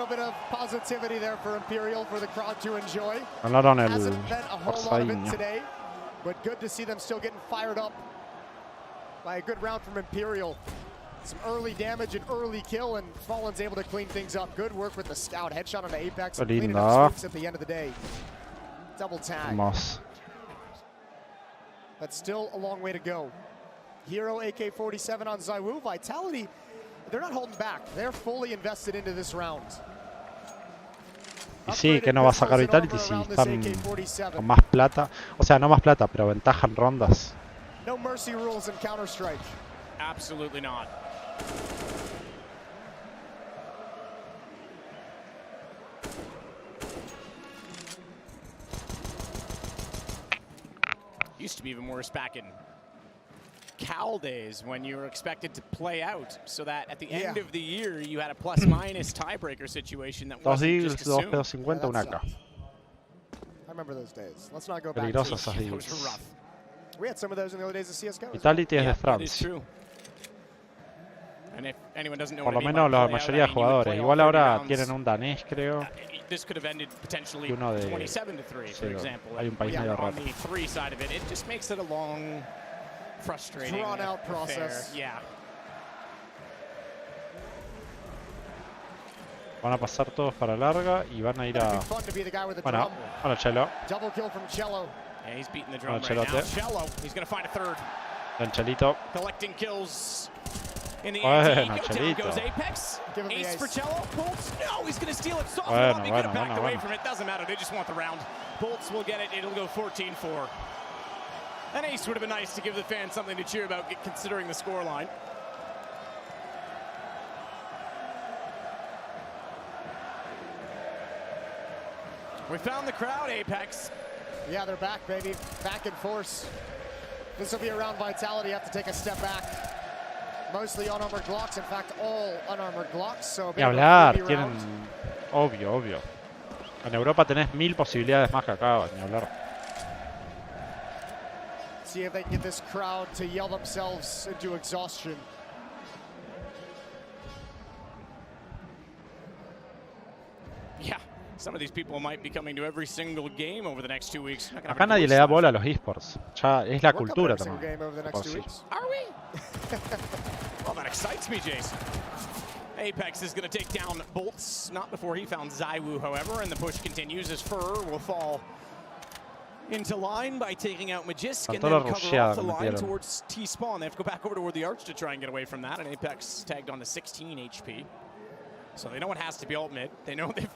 bit of positivity there for Imperial for the crowd to enjoy. Ganaron el Hasn't been a whole lot of it Forzaíño. today, but good to see them still getting fired up by a good round from Imperial. Some early damage and early kill, and Fallen's able to clean things up. Good work with the scout. Headshot on the Apex. Qué Cleaning lindo. up streaks at the end of the day. Double tag. Vamos. But still a long way to go. Hero AK-47 on Zywoo. Vitality, they're not holding back. They're fully invested into this round. Y sí, que no va a sacar Vitality si están con más plata. O sea, no más plata, pero ventaja en rondas. No mercy rules in Counter-Strike. Absolutely not. Used to be even worse back in Cal days when you were expected to play out, so that at the end of the year you had a plus-minus tiebreaker situation that wasn't just assumed. 2-50, una AK. I remember those days. Let's not go back. Peligrosos esos Those were deals. rough. We had some of those in the early days of CSGO. Vitality es de That is Francia. true. And if anyone doesn't know Por what lo I mean menos by la play out, mayoría I de mean you would jugadores. play all Igual 30 ahora rounds. tienen un danés, creo. This could have ended potentially Y uno de- 27-3, for sí, example. hay un país Yeah, medio on raro. the 3 side of it, it just makes it a long, frustrating, Drawn-out affair. process. Yeah. Van a pasar todos para larga y van a ir a... Fun to be the guy with the Bueno, drum. bueno, Chelo. Double kill from Cello. Yeah, he's beating the drum Bueno, right now. Chelote. Cello, he's going to find a third. El Chelito. Collecting kills in the Bueno, ante. Down Chelito. goes Apex. Give him the Ace for ace. Bolts. Bolts, no, he's going to steal it. Soft Bueno, up. He could have bueno, backed away bueno. from it. Doesn't matter. They just want the round. Bolts will get it. It'll go 14-4. An ace would have been nice to give the fans something to cheer about considering the scoreline. We found the crowd, Apex. Yeah, they're back, baby. Back in force. This will be around Vitality. Have to take a step back. Mostly unarmored Glocks. In fact, all unarmored Glocks. So a bit Ni of a hablar, freebie tienen... round. Obvio. En Europa tenés 1000 posibilidades más que acá, ni hablar. See if they can get this crowd to yell themselves into exhaustion. Yeah, some of these people might be coming to every single game over the next 2 weeks. Not gonna Acá have nadie a le da choice bola a left. los esports. Ya es la We're coming to cultura every single también. game over the Por next 2 sí. weeks. Are we? Well, that excites me, Jason. Apex is going to take down Bolts, not before he found Zywoo, however, and the push continues as Fur will fall into line by taking out Magisk and Faltó then la cover rusheada off the que line metieron. towards T-Spawn. They have to go back over toward the Arch to try and get away from that, and Apex tagged on to 16 HP. So they know it has to be alt mid. They know they've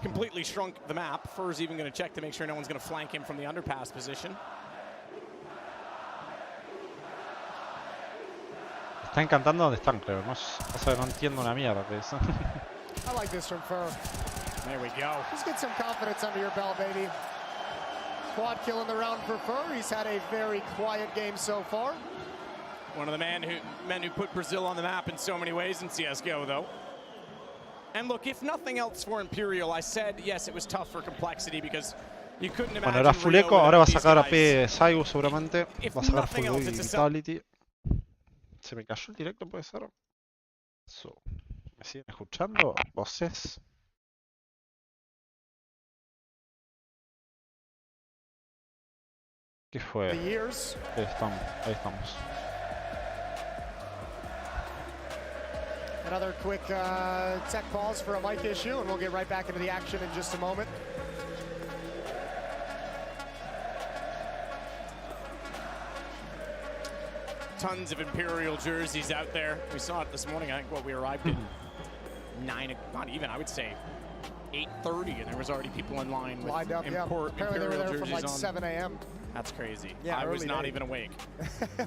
completely shrunk the map. Fur's even going to check to make sure no one's going to flank him from the underpass position. Están cantando donde están, creo. No, o sea, no entiendo una mierda de eso. I like this from Fur. There we go. Just get some confidence under your belt, baby. Quad kill in the round for Fur. He's had a very quiet game so far. One of the men who put Brazil on the map in so many ways in CSGO, though. And look, if nothing else for Imperial, I said, yes, it was tough for complexity because you couldn't imagine. Bueno, era full eco, ahora va a sacar a P Saigu seguramente. If Va a sacar nothing full else, y it's a Vitality. Se me cayó el directo, puede ser. Eso. ¿Me siguen escuchando? ¿Voces? ¿Qué fue? The years. Ahí estamos, ahí estamos. Another quick tech pause for a mic issue, and we'll get right back into the action in just a moment. Tons of Imperial jerseys out there. We saw it this morning. I think we arrived at 9, not even, I would say 8:30, and there was already people in line with Lined up, yeah. Imperial Apparently they were there jerseys from like on. 7 a.m. That's crazy. Yeah, I was early not day. even awake.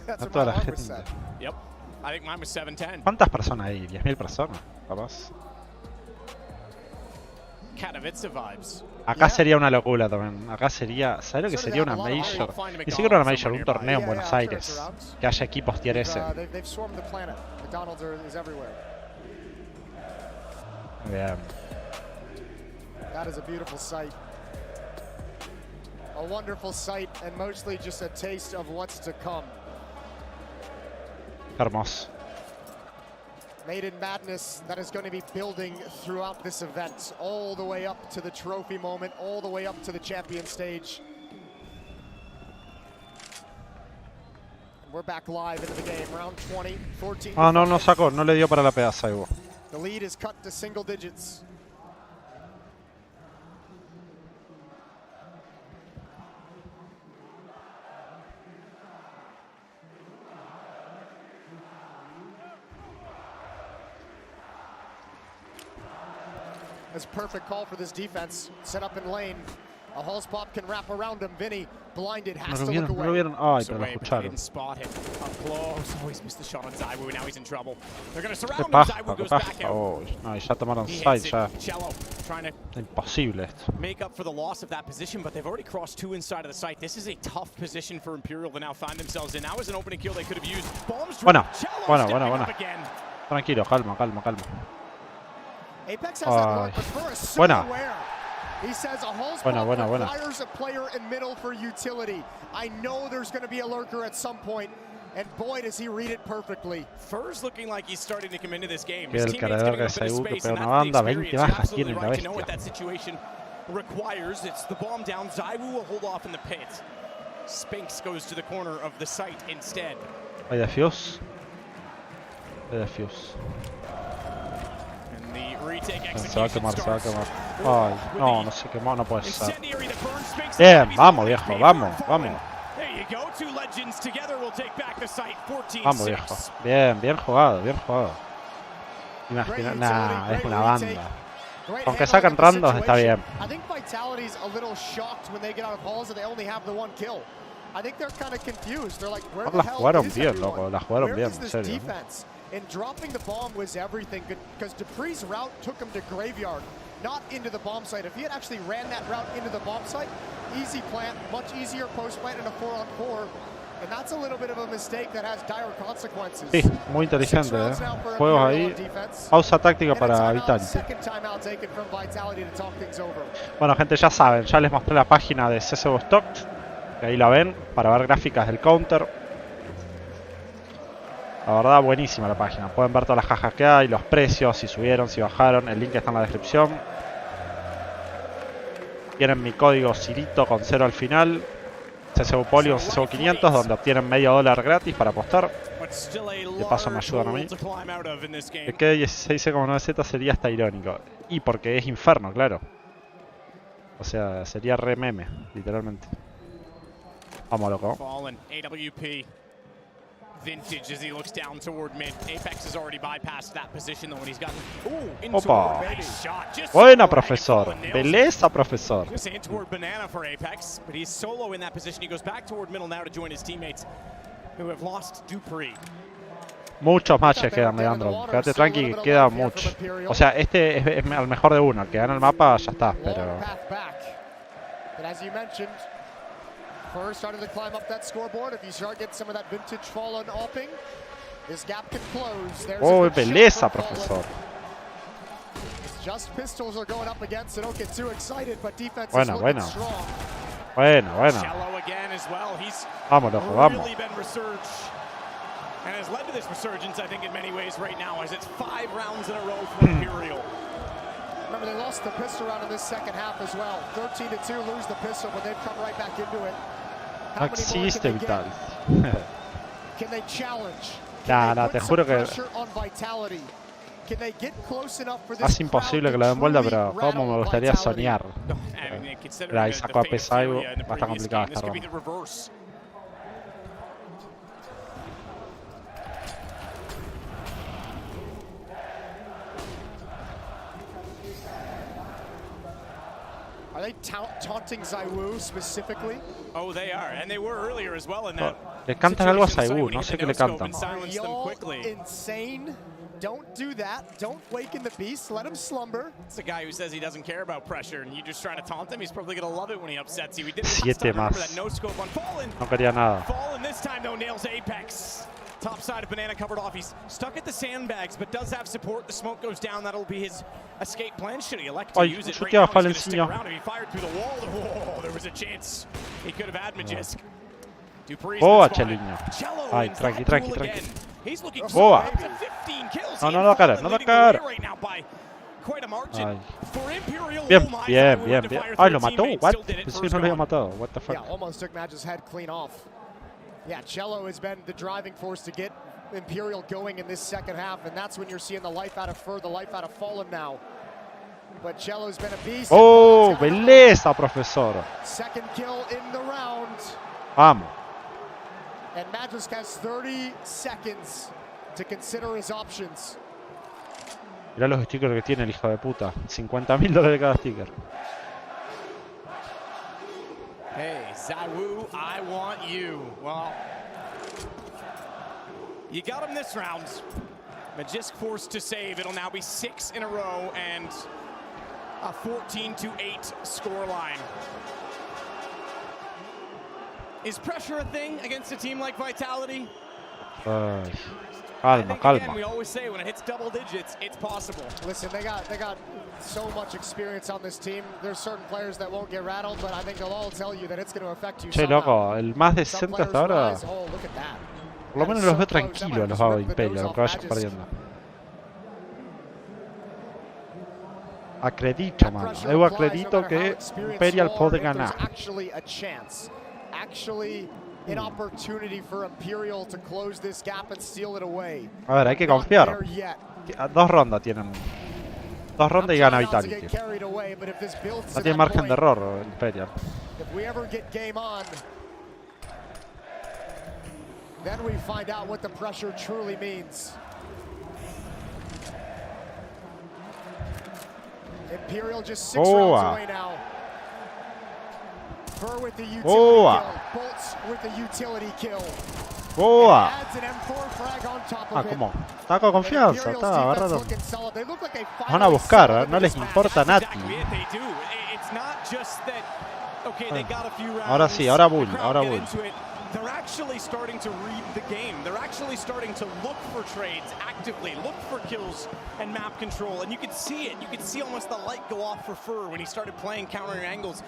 That's A what toda my la alarm was gente. set. Yep. I think mine was 7:10. ¿Cuántas personas hay? ¿10.000 personas? Capaz. Katowice vibes. Acá sería una locura también. Acá sería... ¿Sabes lo que sería una Major? Ni siquiera una Major, un torneo en Buenos Aires. Que haya equipos tier S. Bien. That is a beautiful sight. A wonderful sight and mostly just a taste of what's to come. Hermoso. Made in madness that is going to be building throughout this event, all the way up to the trophy moment, all the way up to the champion stage. We're back live into the game, round 20, 14. Ah, no sacó, no le dio para la pedaza, Ivo. The lead is cut to single digits. That's a perfect call for this defense. Set up in lane. A Halls pop can wrap around him. Vinny, blinded, has to look away. No lo vieron. Ay, pero lo escucharon. Didn't spot him. Up close. Oh, he's missed the shot on ZywOo. Now he's in trouble. They're going to Qué surround him. paja, ZywOo qué goes back paja. out. Oh, no, ya tomaron He side hits ya. it. Cello trying to Imposible esto. make up for the loss of that position, but they've already crossed two inside of the site. This is a tough position for Imperial to now find themselves in. Now is an opening kill they could have used. Bombs Bueno, Cello bueno, stepping bueno. up again. Tranquilo, calma. Apex has that look, but Burr is so Buena. aware. He says a Halls Buena. pop requires a player in middle for utility. I know there's going to be a lurker at some point, and boy, does he read it perfectly. Fur's looking like he's starting to come into this game. Queda el cargador que ZywOo que pega una banda, 20 bajas tiene la bestia. What that situation requires. It's the bomb down. ZywOo will hold off in the pit. Spinks goes to the corner of the site instead. Hay defuse. And the retake Se va a execution quemar. starts. Ay, no se quemó, no puede ser. Incendiary that burns Spinks. Bien, vamos viejo, vamos. There you go. Two legends together will take back the site. 14-6. Vamos viejo. Bien jugado. Imagina, nah, es una banda. Aunque sacan randos está bien. I think Vitality's a little shocked when they get out of Halls and they only have the one kill. I think they're kind of confused. They're like, where the Las hell jugaron is bien, everyone? loco, las jugaron Where bien, is en this serio. defense? And dropping the bomb was everything because Dupree's route took him to graveyard, not into the bomb site. If he had actually ran that route into the bomb site, easy plant, much easier post plant in a 4-on-4. And that's a little bit of a mistake that has dire consequences. Sí, muy inteligente, Juegos ahí. Pausa táctica para Vitality. Bueno, gente, ya saben, ya les mostré la página de CSGOStocks, que ahí la ven, para ver gráficas del counter. La verdad, buenísima la página. Pueden ver todas las cajas que hay, los precios, si subieron, si bajaron. El link está en la descripción. Tienen mi código Cirito con 0 al final. CSGO Polygon, CSGO 500, donde obtienen $medio gratis para apostar. De paso me ayudan a mí. Que quede 16,9Z sería hasta irónico. Y porque es Inferno, claro. O sea, sería re meme, literalmente. Vamos, loco. Vintage as he looks down toward mid. Apex has already bypassed that position though when he's gotten Opa. Buena, profesor. Beleza, profesor. Just in toward banana for Apex, but he's solo in that position. He goes back toward middle now to join his teammates who have lost Dupree. Muchos matches quedan, Leandro. Quédate tranqui que queda mucho. O sea, este es al mejor de uno. El que gana el mapa ya está, pero... Fur started to climb up that scoreboard. If you start getting some of that vintage fall on Alping, this gap can close. There's oh, beleza, profesor. Just pistols are going up against, so don't get too excited, but defense is Bueno. strong. Bueno. Cello again as well. He's Vamos, loco, vamos. really been resurged and has led to this resurgence, I think, in many ways right now, as it's 5 rounds in a row for Imperial. Remember, they lost the pistol round in this second half as well. 13-2, lose the pistol, but they've come right back into it. No existe Vital. Can they challenge? Nah, te juro que es imposible que lo den vuelta, pero como me gustaría soñar. Pero ahí sacó a ZywOo, va a estar complicado esta ronda. Are they taunting ZywOo specifically? Oh, they are, and they were earlier as well in that. Le cantan algo a ZywOo, no sé qué le cantan. Are y'all insane Don't do that. Don't waken the beast. Let him slumber. It's a guy who says he doesn't care about pressure, and you just trying to taunt him. He's probably going to love it when he upsets you. He did it last time. Remember that no scope on Fallen. No quería nada. Fallen this time, though, nails Apex. Top side of Banana covered off. He's stuck at the sandbags, but does have support. The smoke goes down. That'll be his escape plan. Should he elect to use it right now? He's going to stick around. If he fired through the wall, oh, there was a chance. He could have had Magisk. Boa, Chelinho. Ay, tranqui. Boa. No la cara, no la cara. Ay. Bien. Ay, lo mató. What? Pensé que no lo había matado. What the fuck? Yeah, almost took Magic's head clean off. Yeah, Cello has been the driving force to get Imperial going in this second half, and that's when you're seeing the life out of Fur, the life out of Fallen now. But Cello's been a beast. Oh, belleza, profesor. Second kill in the round. Vamos. And Magisk has 30 seconds to consider his options. Mirá los stickers que tiene el hijo de puta. $50.000 cada sticker. Hey, Zawu, I want you. Well, you got him this round. Magisk forced to save. It'll now be 6 in a row and a 14-8 scoreline. Is pressure a thing against a team like Vitality? Calma. Again, we always say when it hits double digits, it's possible. Listen, they got so much experience on this team. There's certain players that won't get rattled, but I think they'll all tell you that it's going to affect you. Che, loco, el más decente hasta ahora. Oh, look at that. Por lo menos los veo tranquilos los va Imperial, aunque vayan perdiendo. Acredito, mano. Eu acredito que Imperial puede ganar. Actually an opportunity for Imperial to close this gap and steal it away. A ver, hay que confiar. 2 rondas tienen. 2 rondas y gana Vitality. No tiene margen de error Imperial. If we ever get game on, then we find out what the pressure truly means. Imperial just 6 rounds away now. Fur with the utility kill. Bolts with the utility kill. Boa. Adds an M4 frag on top of ¿Cómo? Está con confianza, está agarrado. Van a buscar, no les importa nada. Ahora sí, ahora Bull. They're actually starting to read the game. They're actually starting to look for trades actively, look for kills and map control. And you could see it. You could see almost the light go off for Fur when he started playing countering angles,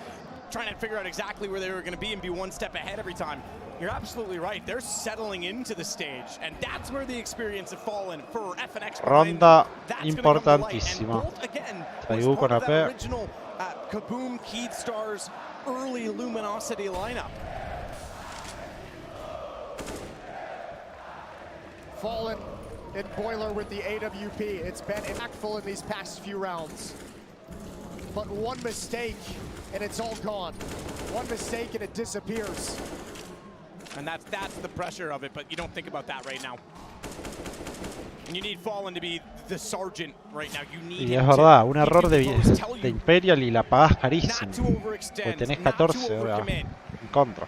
trying to figure out exactly where they were going to be and be one step ahead every time. You're absolutely right. They're settling into the stage, and that's where the experience of Fallen for FNX. Ronda importantísima. Traigo con AP. Original Kaboom Keyed Stars early Luminosity lineup. Fallen in Boiler with the AWP. It's been impactful in these past few rounds. But one mistake and it's all gone. One mistake and it disappears. And that's the pressure of it, but you don't think about that right now. And you need Fallen to be the sergeant right now. You need y es verdad, un error de Imperial y la pagás carísimo. Porque tenés 14 ahora en contra.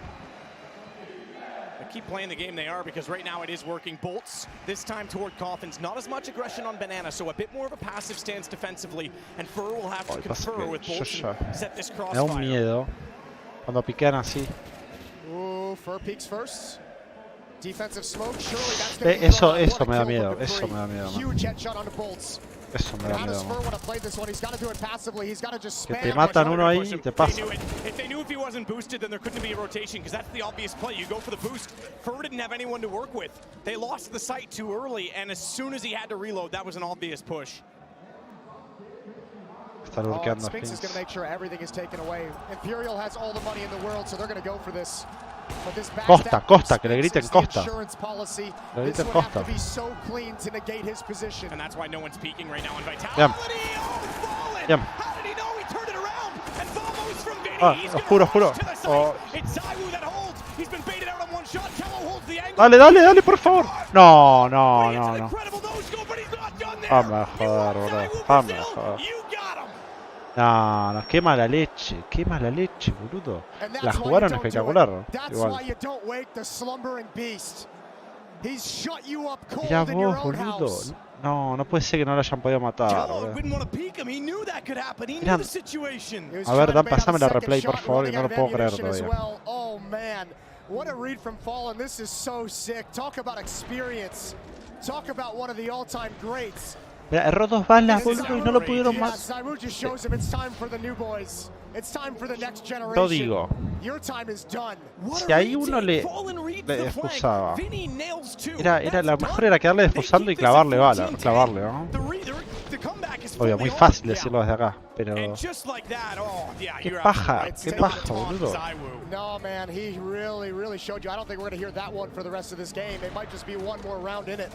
Keep playing the game they are, because right now it is working. Bolts this time toward Coffins, not as much aggression on Banana, so a bit more of a passive stance defensively, and Fur will have to confer with Bolts and set this crossfire. Me da un miedo cuando piquean así. Ooh, Fur peeks first. Defensive smoke, surely that's eso me da miedo, eso me da miedo. Huge headshot onto Bolts. Eso me da miedo. Que te matan uno ahí y te pasa. If they knew if he wasn't boosted, then there couldn't be a rotation, because that's the obvious play. You go for the boost. Fur didn't have anyone to work with. They lost the site too early, and as soon as he had to reload, that was an obvious push. Está lurkeando Sphinx is going to make sure everything is taken away. Imperial has all the money in the world, so they're going to go for this. Costa, que le griten Costa. Le griten Costa. And that's why no one's peeking right now on Vitality. Bien. Bien. Oscuro. Oh. Dale, por favor. No. Vamos a joder, boludo. Vamos a joder. No, qué mala leche, boludo. La jugaron espectacular. Igual. Mirá vos, boludo. No, no puede ser que no lo hayan podido matar. Jello wouldn't want to peek him. He knew that could happen. He knew Eran- the situation. He was A ver, trying to Dan, bait out pásame a la second replay, por shot, favor, que running no out lo of puedo creer ammunition as todavía. well. Oh man, what a read from Fallen. This is so sick. Talk about experience. Talk about one of the all-time greats. Mira, erró 2 balas, And boludo, y no lo pudieron yeah, matar. Zaru just shows him it's time for the new boys. It's time for the next generation. Yo digo, Your time is done. What si a ahí retake. uno le Fallen reads the defusaba. flag. Vinny nails two. Era That's lo done. mejor era quedarle They defusando y keep this at clavarle bala, 14-10. clavarle, ¿no? The comeback is Obvio, fully muy on. fácil Yeah. decirlo desde acá, pero And just like that, oh, yeah, qué you're paja, absolutely right. qué Take paja, the taunt, boludo. Zywoo. No, man, he really showed you. I don't think we're going to hear that one for the rest of this game. It might just be one more round in it.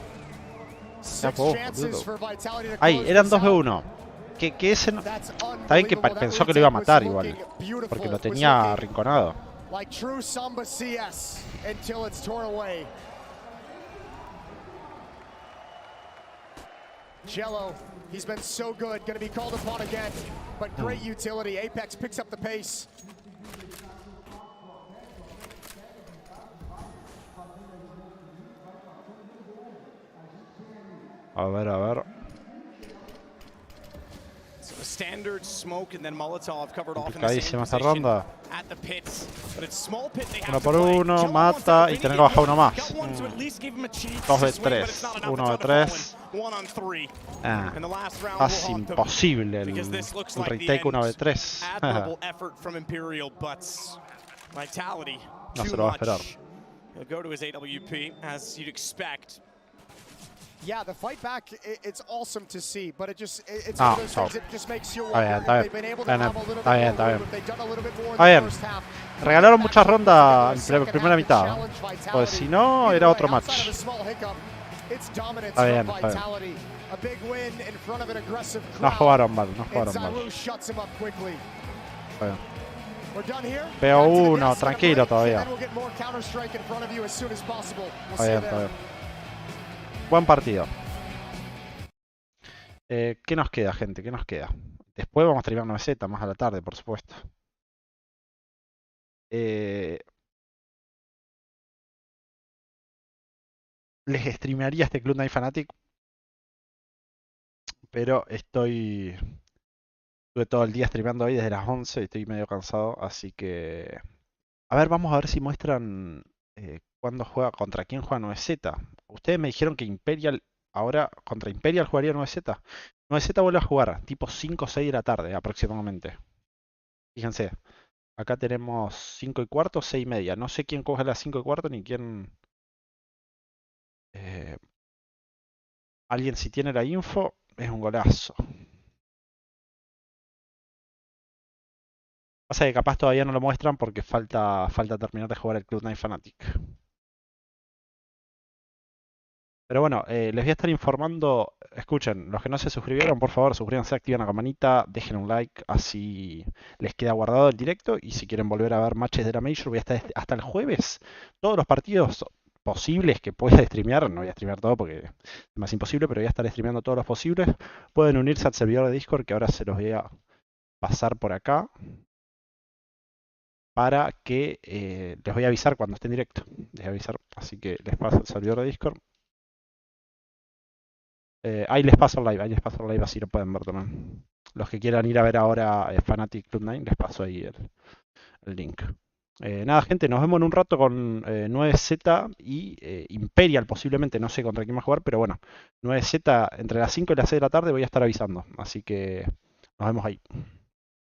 Six poco, chances boludo. for Vitality to Ahí, close eran this 2 de out. 1. Que ese no... That's Está bien que unbelievable. That pensó que lo iba a retake was matar igual, looking beautiful. porque lo Was tenía looking arrinconado. like true Samba CS until it's torn away. Jello, he's been so good, going to be called upon again, but great utility. Apex picks up the pace. A ver. So a standard smoke and then Molotov covered off in the Complicadísima same esta ronda. position at the pits. But it's small pit they Uno have por to play. uno, Jello mata wants that y Vinny tiene que bajar uno más. got one to at least give him a chance 2 to de swing, but 3, it's not enough. 1 It's de on the 3. Fallen. 1 on 3. Ah, And the last round casi will haunt them, imposible el because this looks like the retake 1 de end. 3. Admirable effort from Imperial, but Vitality No too se lo va a much. esperar. He'll go to his AWP, as you'd expect. Yeah, the fight back, it's awesome to see, but it's Ah, one of those things that just makes you Está bien, wonder está if bien. they've been able to Está bien, have a little está bien, bit está more bien. room, if they've done a little bit more in Está the bien. first half. Regalaron muchas rondas en Second primera half to mitad, challenge Vitality. pues si no Either era way, otro outside match. of a small hiccup, it's dominance Está bien, from está bien. Vitality. A big win in front of an aggressive No crowd. jugaron mal, no And jugaron mal. Zaru shuts him up quickly. Está bien. We're done here. Pegó Back to the uno, desk, tranquilo break, todavía. and then we'll get more Counter-Strike in front of you as soon as possible. We'll Está see you bien, está there. bien. Buen partido. ¿Qué nos queda, gente? ¿Qué nos queda? Después vamos a streamear 9Z, más a la tarde, por supuesto. Les streamearía este Club Night Fanatic, pero estuve todo el día streameando hoy desde las 11 y estoy medio cansado, así que... A ver, vamos a ver si muestran cuándo juega, contra quién juega 9Z. Ustedes me dijeron que Imperial, ahora contra Imperial jugaría 9Z. 9Z vuelve a jugar, tipo 5 o 6 de la tarde aproximadamente. Fíjense, acá tenemos 5 y cuarto, 6 y media. No sé quién coge las 5 y cuarto ni quién... alguien si tiene la info, es un golazo. Pasa que capaz todavía no lo muestran porque falta terminar de jugar el Club Night Fanatic. Pero bueno, les voy a estar informando. Escuchen, los que no se suscribieron, por favor, suscríbanse, activen la campanita, dejen un like, así les queda guardado el directo. Y si quieren volver a ver matches de la Major, voy a estar hasta el jueves. Todos los partidos posibles que pueda streamear, no voy a streamear todo porque es más imposible, pero voy a estar streameando todos los posibles. Pueden unirse al servidor de Discord, que ahora se los voy a pasar por acá, para que les voy a avisar cuando esté en directo. Les voy a avisar, así que les paso el servidor de Discord. Ahí les paso el live, así lo pueden ver también. Los que quieran ir a ver ahora Fanatic Club 9, les paso ahí el link. Nada, gente, nos vemos en un rato con 9Z y Imperial, posiblemente, no sé contra quién va a jugar, pero bueno, 9Z entre las 5 y las 6 de la tarde voy a estar avisando, así que nos vemos ahí.